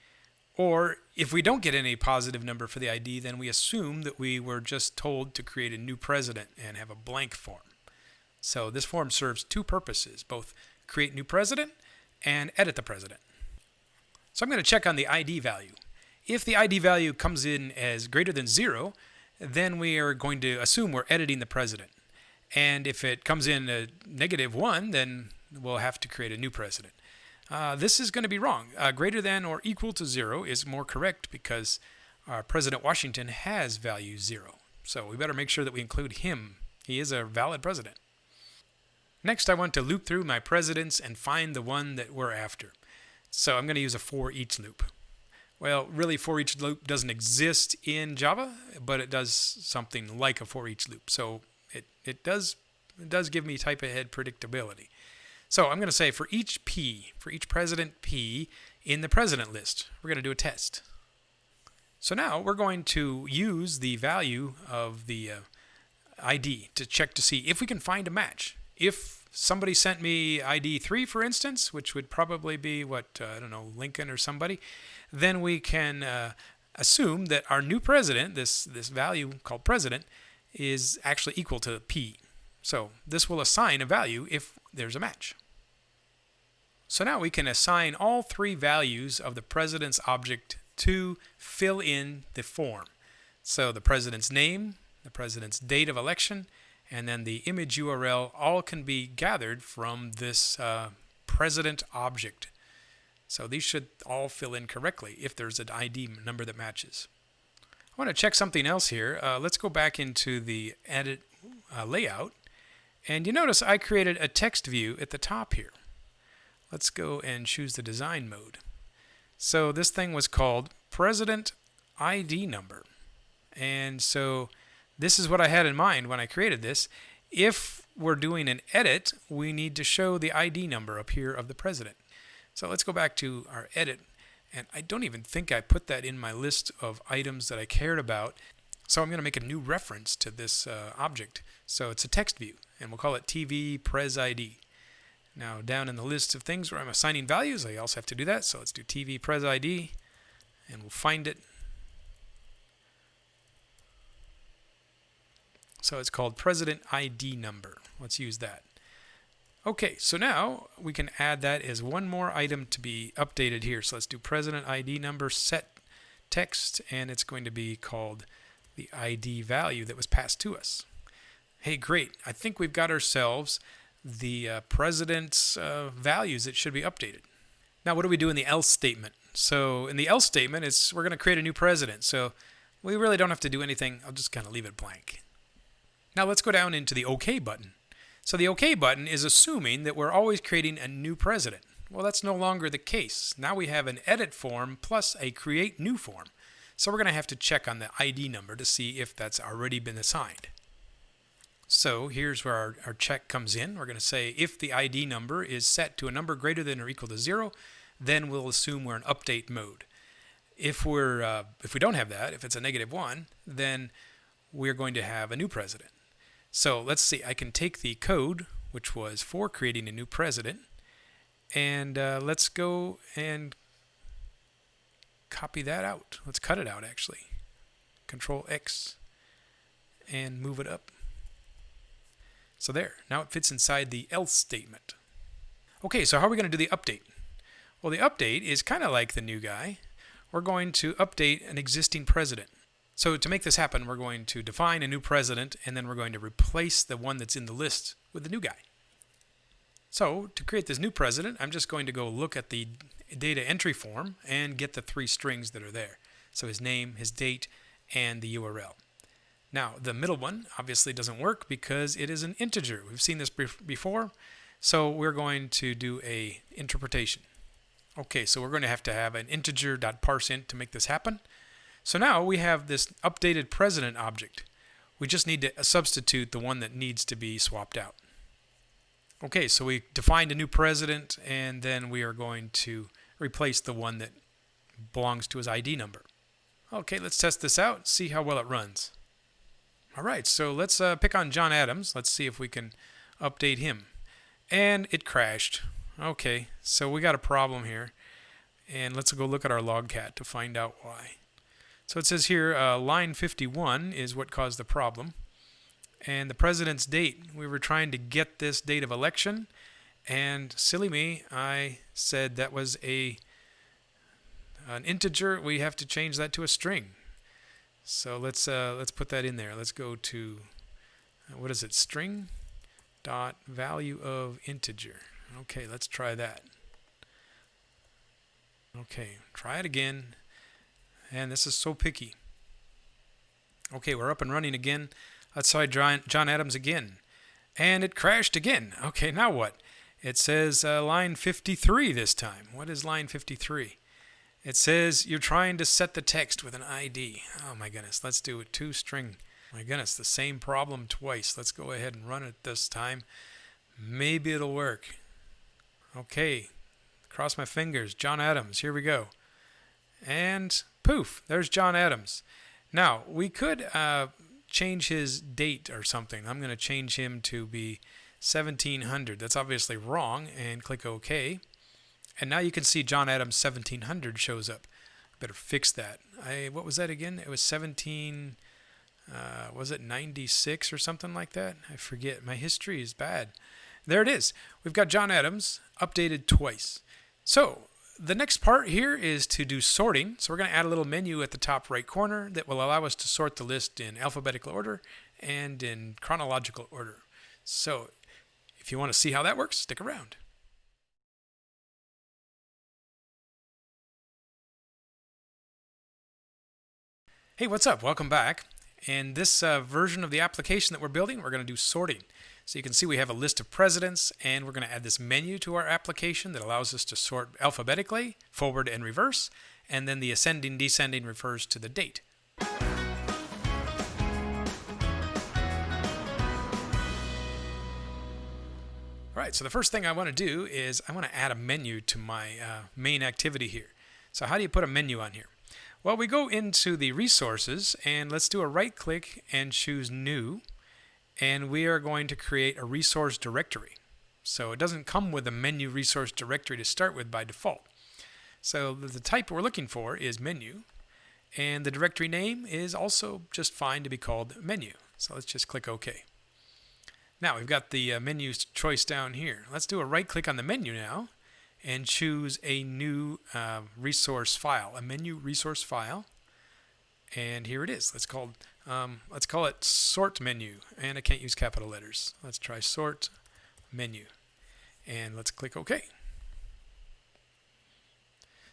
or if we don't get any positive number for the ID, then we assume that we were just told to create a new president and have a blank form. So this form serves 2 purposes, both create new president and edit the president. So I'm going to check on the ID value. If the ID value comes in as greater than 0, then we are going to assume we're editing the president. And if it comes in a -1, then we'll have to create a new president. This is going to be wrong. Greater than or equal to 0 is more correct because President Washington has value 0. So we better make sure that we include him. He is a valid president. Next, I want to loop through my presidents and find the one that we're after. So I'm going to use a for each loop. Well, really, for each loop doesn't exist in Java, but it does something like a for each loop. So it does give me type ahead predictability. So I'm going to say for each president P in the president list, we're going to do a test. So now we're going to use the value of the ID to check to see if we can find a match. If somebody sent me ID 3, for instance, which would probably be I don't know, Lincoln or somebody, then we can assume that our new president, this value called president, is actually equal to P. So this will assign a value if there's a match. So now we can assign all 3 values of the president's object to fill in the form. So the president's name, the president's date of election, and then the image URL all can be gathered from this president object. So these should all fill in correctly if there's an ID number that matches. I want to check something else here. Let's go back into the edit layout. And you notice I created a text view at the top here. Let's go and choose the design mode. So this thing was called President ID Number. And so this is what I had in mind when I created this. If we're doing an edit, we need to show the ID number up here of the president. So let's go back to our edit. And I don't even think I put that in my list of items that I cared about. So I'm going to make a new reference to this object. So it's a text view, and we'll call it TV Pres ID. Now down in the list of things where I'm assigning values, I also have to do that. So let's do TV Pres ID, and we'll find it. So it's called President ID Number. Let's use that. Okay, so now we can add that as one more item to be updated here. So let's do President ID Number set text, and it's going to be called the ID value that was passed to us. Hey, great. I think we've got ourselves the president's values that should be updated. Now, what do we do in the else statement? So in the else statement, we're going to create a new president. So we really don't have to do anything. I'll just kind of leave it blank. Now let's go down into the OK button. So the OK button is assuming that we're always creating a new president. Well, that's no longer the case. Now we have an edit form plus a create new form. So we're going to have to check on the ID number to see if that's already been assigned. So here's where our check comes in. We're going to say if the ID number is set to a number greater than or equal to 0, then we'll assume we're in update mode. If we don't have that, if it's a -1, then we're going to have a new president. So let's see, I can take the code, which was for creating a new president, and let's go and copy that out. Let's cut it out, actually. Control X and move it up. So there, now it fits inside the else statement. Okay, so how are we going to do the update? Well, the update is kind of like the new guy. We're going to update an existing president. So to make this happen, we're going to define a new president, and then we're going to replace the one that's in the list with the new guy. So to create this new president, I'm just going to go look at the data entry form and get the 3 strings that are there. So his name, his date, and the URL. Now, the middle one obviously doesn't work because it is an integer. We've seen this before, so we're going to do a interpretation. Okay, so we're going to have an integer.parseInt to make this happen. So now we have this updated president object. We just need to substitute the one that needs to be swapped out. Okay, so we defined a new president, and then we are going to replace the one that belongs to his ID number. Okay, let's test this out, see how well it runs. All right, so let's pick on John Adams. Let's see if we can update him. And it crashed. Okay, so we got a problem here. And let's go look at our logcat to find out why. So it says here, line 51 is what caused the problem. And the president's date, we were trying to get this date of election. And silly me, I said that was an integer. We have to change that to a string. So let's put that in there. Let's go to, what is it, string dot value of integer. Okay, let's try that. Okay, try it again. And this is so picky. Okay, we're up and running again. Let's try John Adams again. And it crashed again. Okay, now what? It says line 53 this time. What is line 53? It says you're trying to set the text with an ID. Oh my goodness, let's do a toString. My goodness, the same problem twice. Let's go ahead and run it this time. Maybe it'll work. Okay, cross my fingers. John Adams, here we go. And poof, there's John Adams. Now, we could change his date or something. I'm going to change him to be 1700. That's obviously wrong, and click OK. And now you can see John Adams 1700 shows up. Better fix that. What was that again? It was 17, was it 96 or something like that? I forget. My history is bad. There it is. We've got John Adams updated twice. So the next part here is to do sorting. So we're going to add a little menu at the top right corner that will allow us to sort the list in alphabetical order and in chronological order. So if you want to see how that works, stick around. Hey, what's up? Welcome back. In this version of the application that we're building, we're going to do sorting. So you can see we have a list of presidents, and we're going to add this menu to our application that allows us to sort alphabetically, forward and reverse, and then the ascending, descending refers to the date. All right, so the first thing I want to do is I want to add a menu to my main activity here. So how do you put a menu on here? Well, we go into the resources, and let's do a right click and choose new, and we are going to create a resource directory. So it doesn't come with a menu resource directory to start with by default. So the type we're looking for is menu, and the directory name is also just fine to be called menu. So let's just click OK. Now we've got the menu choice down here. Let's do a right click on the menu now and choose a new resource file, a menu resource file. And here it is. Let's call it sort menu. And I can't use capital letters. Let's try sort menu. And let's click OK.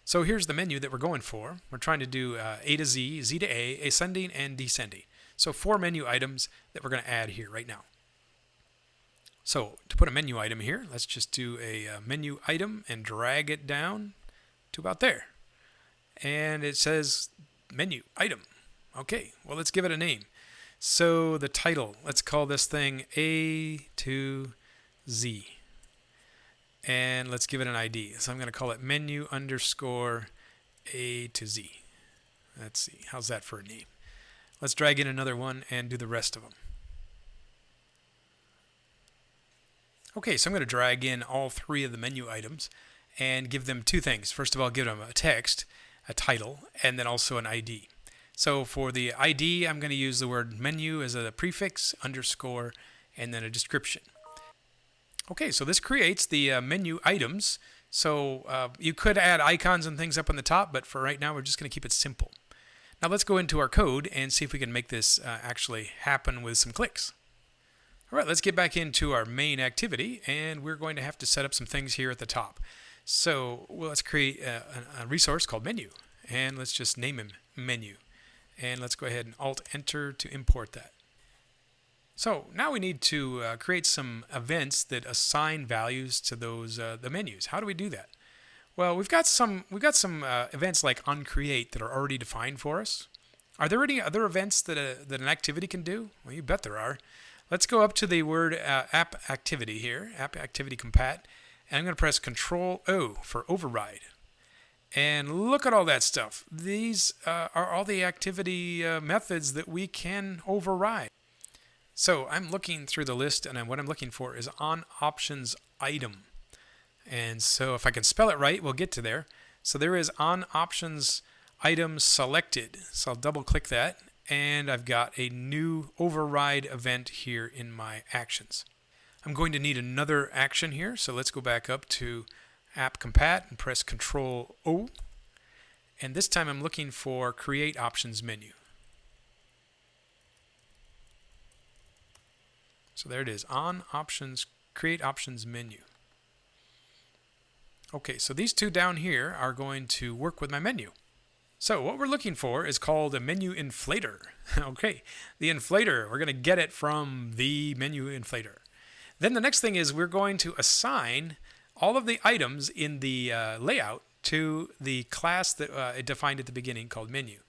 So here's the menu that we're going for. We're trying to do A to Z, Z to A, ascending and descending. So 4 menu items that we're going to add here right now. So to put a menu item here, let's just do a menu item and drag it down to about there. And it says menu item. Okay, well, let's give it a name. So the title, let's call this thing A to Z. And let's give it an ID. So I'm going to call it menu underscore A to Z. Let's see, how's that for a name? Let's drag in another one and do the rest of them. Okay, so I'm going to drag in all 3 of the menu items and give them 2 things. First of all, give them a text, a title, and then also an ID. So for the ID, I'm going to use the word menu as a prefix, underscore, and then a description. Okay, so this creates the menu items. So you could add icons and things up on the top, but for right now, we're just going to keep it simple. Now let's go into our code and see if we can make this actually happen with some clicks. All right, let's get back into our main activity, and we're going to have to set up some things here at the top. So let's create a resource called menu, and let's just name him menu. And let's go ahead and Alt-Enter to import that. So now we need to create some events that assign values to those the menus. How do we do that? Well, we've got some events like onCreate that are already defined for us. Are there any other events that an activity can do? Well, you bet there are. Let's go up to the word app activity here, app activity compat, and I'm going to press Control O for override. And look at all that stuff. These are all the activity methods that we can override. So I'm looking through the list, and what I'm looking for is onOptions item. And so if I can spell it right, we'll get to there. So there is onOptions item selected. So I'll double click that, and I've got a new override event here in my actions. I'm going to need another action here, so let's go back up to app compat and press Control O. And this time I'm looking for create options menu. So there it is, on options, create options menu. Okay, so these two down here are going to work with my menu. So what we're looking for is called a menu inflator. Okay, the inflator, we're going to get it from the menu inflator. Then the next thing is we're going to assign all of the items in the layout to the class that it defined at the beginning called menu.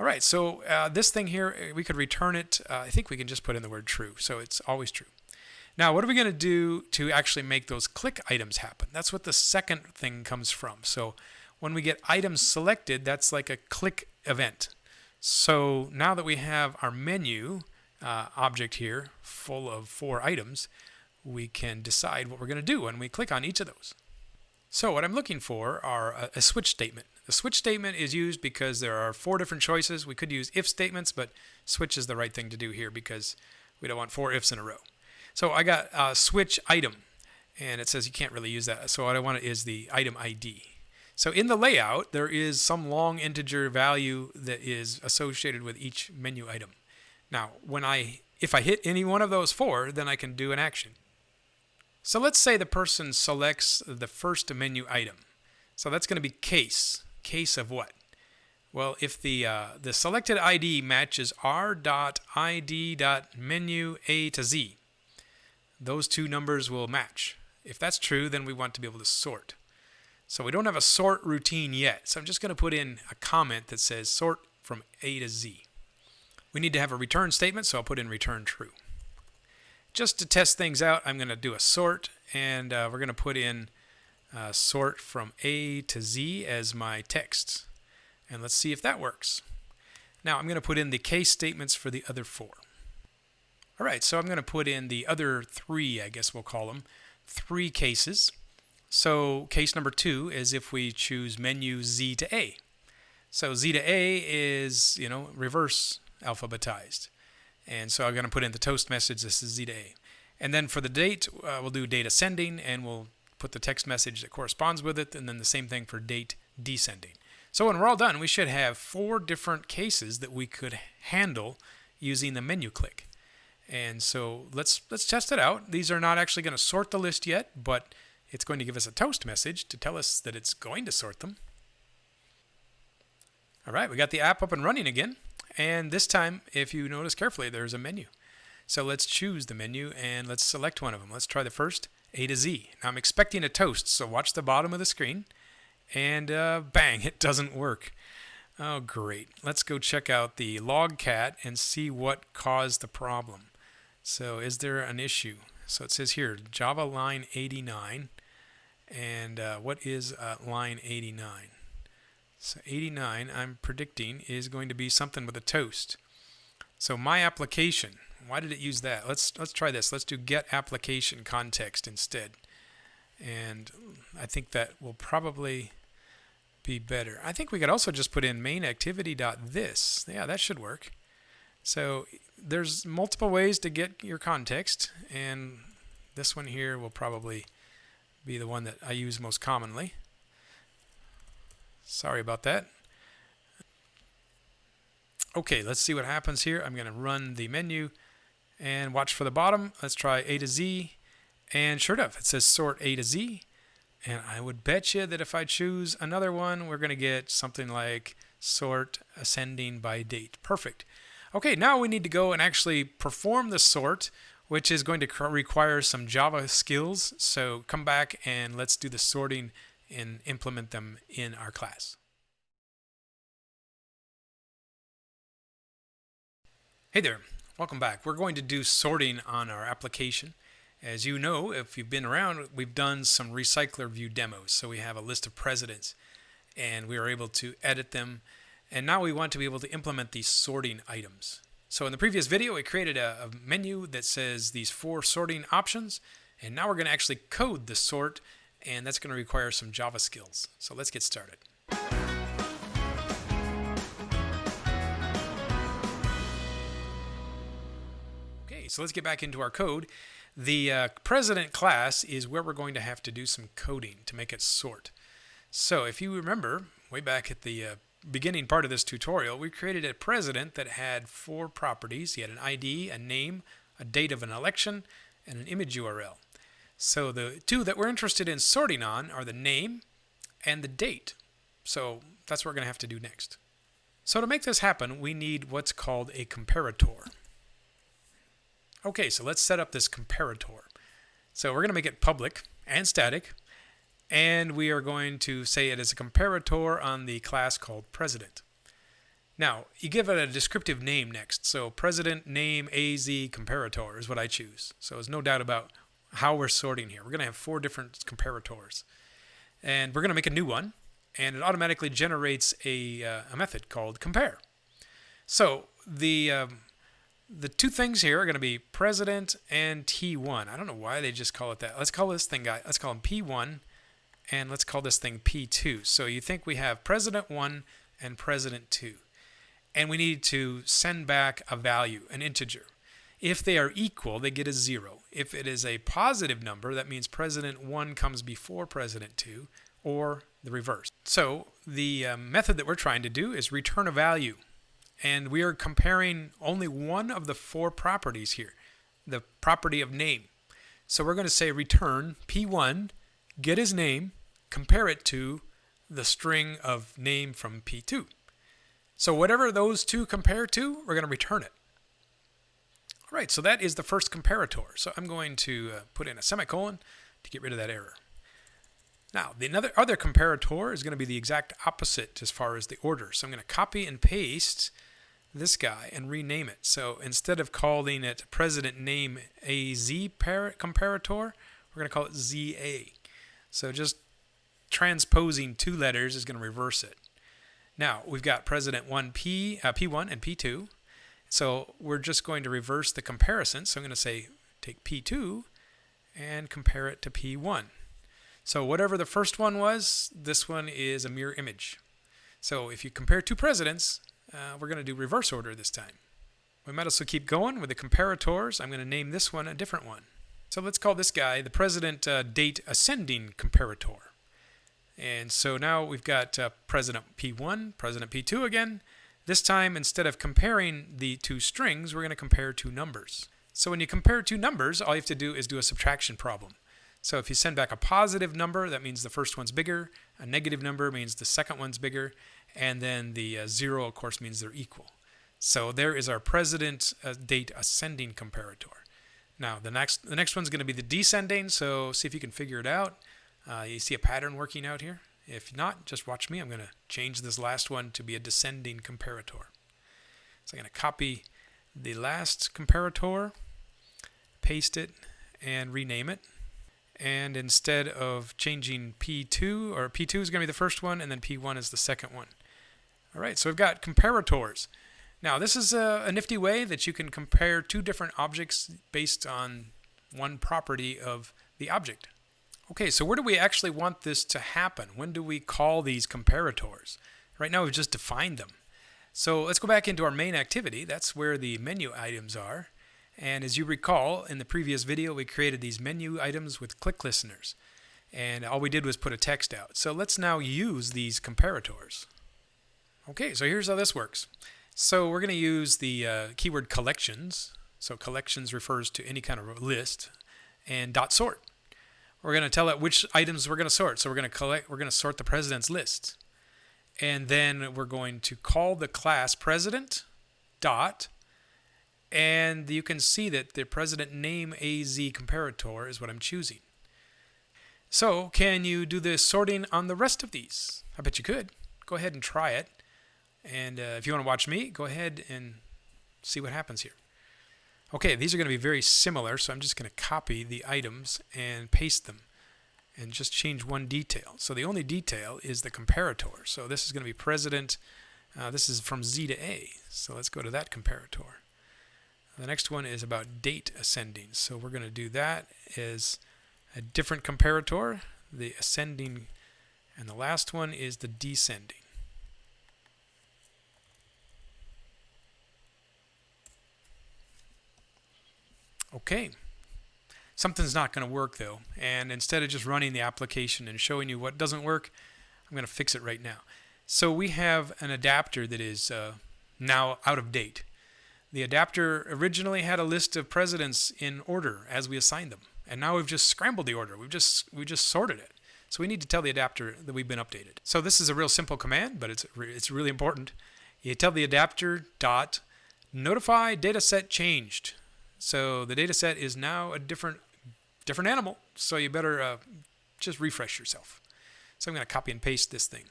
All right, so this thing here, we could return it. I think we can just put in the word true, so it's always true. Now, what are we going to do to actually make those click items happen? That's what the second thing comes from. So when we get items selected, that's like a click event. So now that we have our menu object here full of 4 items, we can decide what we're going to do when we click on each of those. So what I'm looking for are a switch statement. The switch statement is used because there are 4 different choices. We could use if statements, but switch is the right thing to do here because we don't want 4 ifs in a row. So I got switch item, and it says you can't really use that. So what I want is the item ID. So in the layout, there is some long integer value that is associated with each menu item. Now, if I hit any one of those 4, then I can do an action. So let's say the person selects the first menu item. So that's going to be case. Case of what? Well, if the selected ID matches r.id.menu A to Z, those 2 numbers will match. If that's true, then we want to be able to sort. So we don't have a sort routine yet. So I'm just going to put in a comment that says sort from A to Z. We need to have a return statement, so I'll put in return true. Just to test things out, I'm going to do a sort, and we're going to put in sort from A to Z as my text. And let's see if that works. Now I'm going to put in the case statements for the other 4. All right, so I'm going to put in the other 3, I guess we'll call them, 3 cases. So case number 2 is if we choose menu Z to A. So Z to A is, reverse alphabetized. And so I'm going to put in the toast message, this is Z to A. And then for the date, we'll do date ascending, and we'll put the text message that corresponds with it, and then the same thing for date descending. So when we're all done, we should have 4 different cases that we could handle using the menu click. And so let's test it out. These are not actually going to sort the list yet, but it's going to give us a toast message to tell us that it's going to sort them. All right, we got the app up and running again. And this time, if you notice carefully, there's a menu. So let's choose the menu and let's select one of them. Let's try the first, A to Z. Now I'm expecting a toast, so watch the bottom of the screen. And bang, it doesn't work. Oh, great. Let's go check out the logcat and see what caused the problem. So is there an issue? So it says here, Java line 89. And what is line 89? So 89, I'm predicting, is going to be something with a toast. So my application, why did it use that? Let's try this. Let's do get application context instead. And I think that will probably be better. I think we could also just put in main activity.this. Yeah, that should work. So there's multiple ways to get your context, and this one here will probably be the one that I use most commonly. Sorry about that. Okay, let's see what happens here. I'm going to run the menu and watch for the bottom. Let's try A to Z, and sure enough, it says sort A to Z. And I would bet you that if I choose another one, we're going to get something like sort ascending by date. Perfect. Okay, now we need to go and actually perform the sort, which is going to require some Java skills. So come back and let's do the sorting and implement them in our class. Hey there, welcome back. We're going to do sorting on our application. As you know, if you've been around, we've done some recycler view demos. So we have a list of presidents and we are able to edit them. And now we want to be able to implement these sorting items. So in the previous video, we created a menu that says these 4 sorting options. And now we're going to actually code the sort, and that's going to require some Java skills. So let's get started. Okay, so let's get back into our code. The president class is where we're going to have to do some coding to make it sort. So if you remember, way back at the beginning part of this tutorial, we created a president that had 4 properties. He had an ID, a name, a date of an election, and an image URL. So the 2 that we're interested in sorting on are the name and the date. So that's what we're going to have to do next. So to make this happen, we need what's called a comparator. Okay, so let's set up this comparator. So we're going to make it public and static, and we are going to say it is a comparator on the class called president. Now, you give it a descriptive name next. So president name AZ comparator is what I choose. So there's no doubt about how we're sorting here. We're going to have 4 different comparators. And we're going to make a new one, and it automatically generates a method called compare. So the 2 things here are going to be president and T1. I don't know why they just call it that. Let's call this thing, let's call him P1, and let's call this thing P2. So you think we have president 1 and president 2. And we need to send back a value, an integer. If they are equal, they get a 0. If it is a positive number, that means president 1 comes before president 2, or the reverse. So the method that we're trying to do is return a value. And we are comparing only one of the 4 properties here, the property of name. So we're going to say return P1, get his name, compare it to the string of name from P2. So whatever those 2 compare to, we're going to return it. All right, so that is the first comparator. So I'm going to put in a semicolon to get rid of that error. Now, the other comparator is going to be the exact opposite as far as the order. So I'm going to copy and paste this guy and rename it. So instead of calling it president name AZ comparator, we're going to call it ZA. So just transposing 2 letters is going to reverse it. Now we've got president P1 and P2. So we're just going to reverse the comparison. So I'm going to say take P2 and compare it to P1. So whatever the first one was, this one is a mirror image. So if you compare 2 presidents, we're going to do reverse order this time. We might also keep going with the comparators. I'm going to name this one a different one. So let's call this guy the president date ascending comparator. And so now we've got president P1, president P2 again. This time, instead of comparing the 2 strings, we're going to compare 2 numbers. So when you compare 2 numbers, all you have to do is do a subtraction problem. So if you send back a positive number, that means the first one's bigger. A negative number means the second one's bigger. And then the 0, of course, means they're equal. So there is our president date ascending comparator. Now, the next one's going to be the descending. So see if you can figure it out. You see a pattern working out here? If not, just watch me. I'm going to change this last one to be a descending comparator. So I'm going to copy the last comparator, paste it, and rename it. And instead of changing P2, or P2 is going to be the first one, and then P1 is the second one. All right, so we've got comparators. Now, this is a nifty way that you can compare 2 different objects based on one property of the object. Okay, so where do we actually want this to happen? When do we call these comparators? Right now, we've just defined them. So let's go back into our main activity. That's where the menu items are. And as you recall, in the previous video, we created these menu items with click listeners. And all we did was put a text out. So let's now use these comparators. Okay, so here's how this works. So we're going to use the keyword collections. So collections refers to any kind of list. And dot sort. we're going to tell it which items we're going to sort. So we're going to sort the president's list. And then we're going to call the class president dot, and you can see that the president name AZ comparator is what I'm choosing. So can you do the sorting on the rest of these? I bet you could. Go ahead and try it. And if you want to watch me, go ahead and see what happens here. Okay, these are going to be very similar, so I'm just going to copy the items and paste them and just change one detail. So the only detail is the comparator. So this is going to be president. This is from Z to A. So let's go to that comparator. The next one is about date ascending. So we're going to do that as a different comparator, the ascending, and the last one is the descending. Okay. Something's not going to work though, and instead of just running the application and showing you what doesn't work, I'm going to fix it right now. So we have an adapter that is now out of date. The adapter originally had a list of presidents in order as we assigned them, and now we've just scrambled the order. We just sorted it. So we need to tell the adapter that we've been updated. So this is a real simple command, but it's really important. You tell the adapter dot notify dataset changed. So the dataset is now a different animal, so you better just refresh yourself. So I'm going to copy and paste this thing.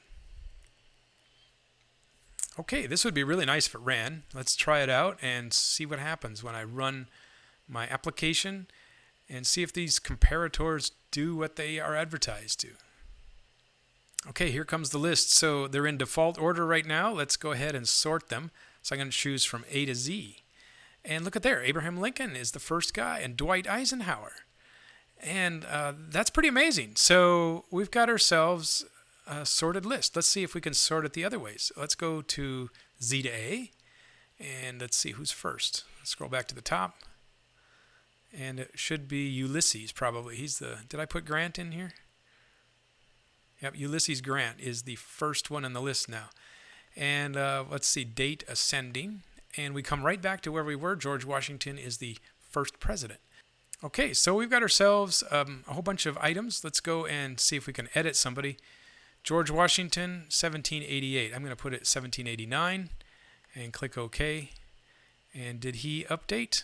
Okay, this would be really nice if it ran. Let's try it out and see what happens when I run my application and see if these comparators do what they are advertised to. Okay, here comes the list. So they're in default order right now. Let's go ahead and sort them. So I'm going to choose from A to Z. And look at there, Abraham Lincoln is the first guy, and Dwight Eisenhower. And that's pretty amazing. So we've got ourselves a sorted list. Let's see if we can sort it the other ways. Let's go to Z to A, and let's see who's first. Scroll back to the top, and it should be Ulysses probably. Did I put Grant in here? Yep, Ulysses Grant is the first one on the list now. And let's see, date ascending. And we come right back to where we were. George Washington is the first president. Okay, so we've got ourselves a whole bunch of items. Let's go and see if we can edit somebody. George Washington, 1788. I'm going to put it 1789 and click OK. And did he update?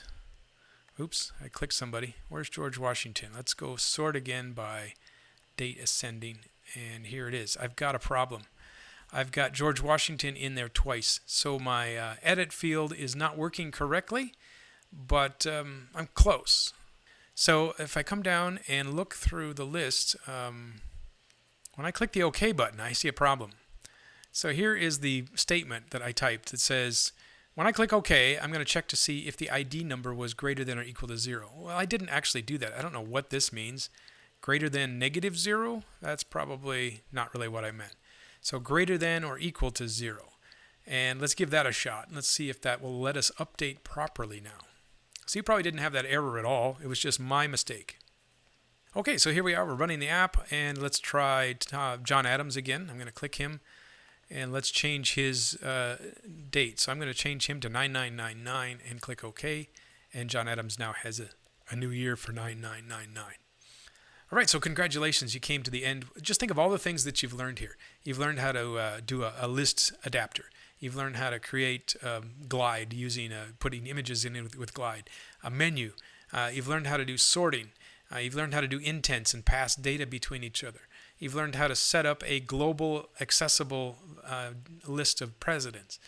Oops, I clicked somebody. Where's George Washington? Let's go sort again by date ascending. And here it is. I've got a problem. I've got George Washington in there twice. So my edit field is not working correctly, but I'm close. So if I come down and look through the list, when I click the OK button, I see a problem. So here is the statement that I typed. It says, when I click OK, I'm going to check to see if the ID number was greater than or equal to 0. Well, I didn't actually do that. I don't know what this means. Greater than -0? That's probably not really what I meant. So greater than or equal to 0. And let's give that a shot. Let's see if that will let us update properly now. So you probably didn't have that error at all. It was just my mistake. Okay, so here we are. We're running the app, and let's try John Adams again. I'm going to click him, and let's change his date. So I'm going to change him to 9999 and click OK. And John Adams now has a new year for 9999. All right, so congratulations, you came to the end. Just think of all the things that you've learned here. You've learned how to do a list adapter. You've learned how to create Glide using putting images in it with Glide. A menu. You've learned how to do sorting. You've learned how to do intents and pass data between each other. You've learned how to set up a global accessible list of presidents.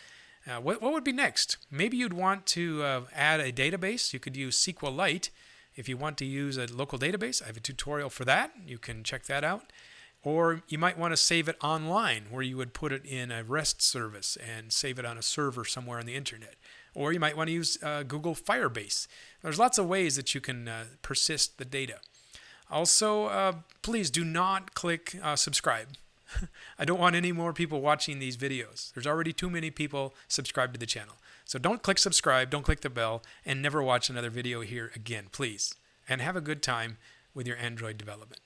What would be next? Maybe you'd want to add a database. You could use SQLite. If you want to use a local database, I have a tutorial for that. You can check that out. Or you might want to save it online, where you would put it in a REST service and save it on a server somewhere on the internet. Or you might want to use Google Firebase. There's lots of ways that you can persist the data. Also, please do not click subscribe. I don't want any more people watching these videos. There's already too many people subscribed to the channel. So don't click subscribe, don't click the bell, and never watch another video here again, please. And have a good time with your Android development.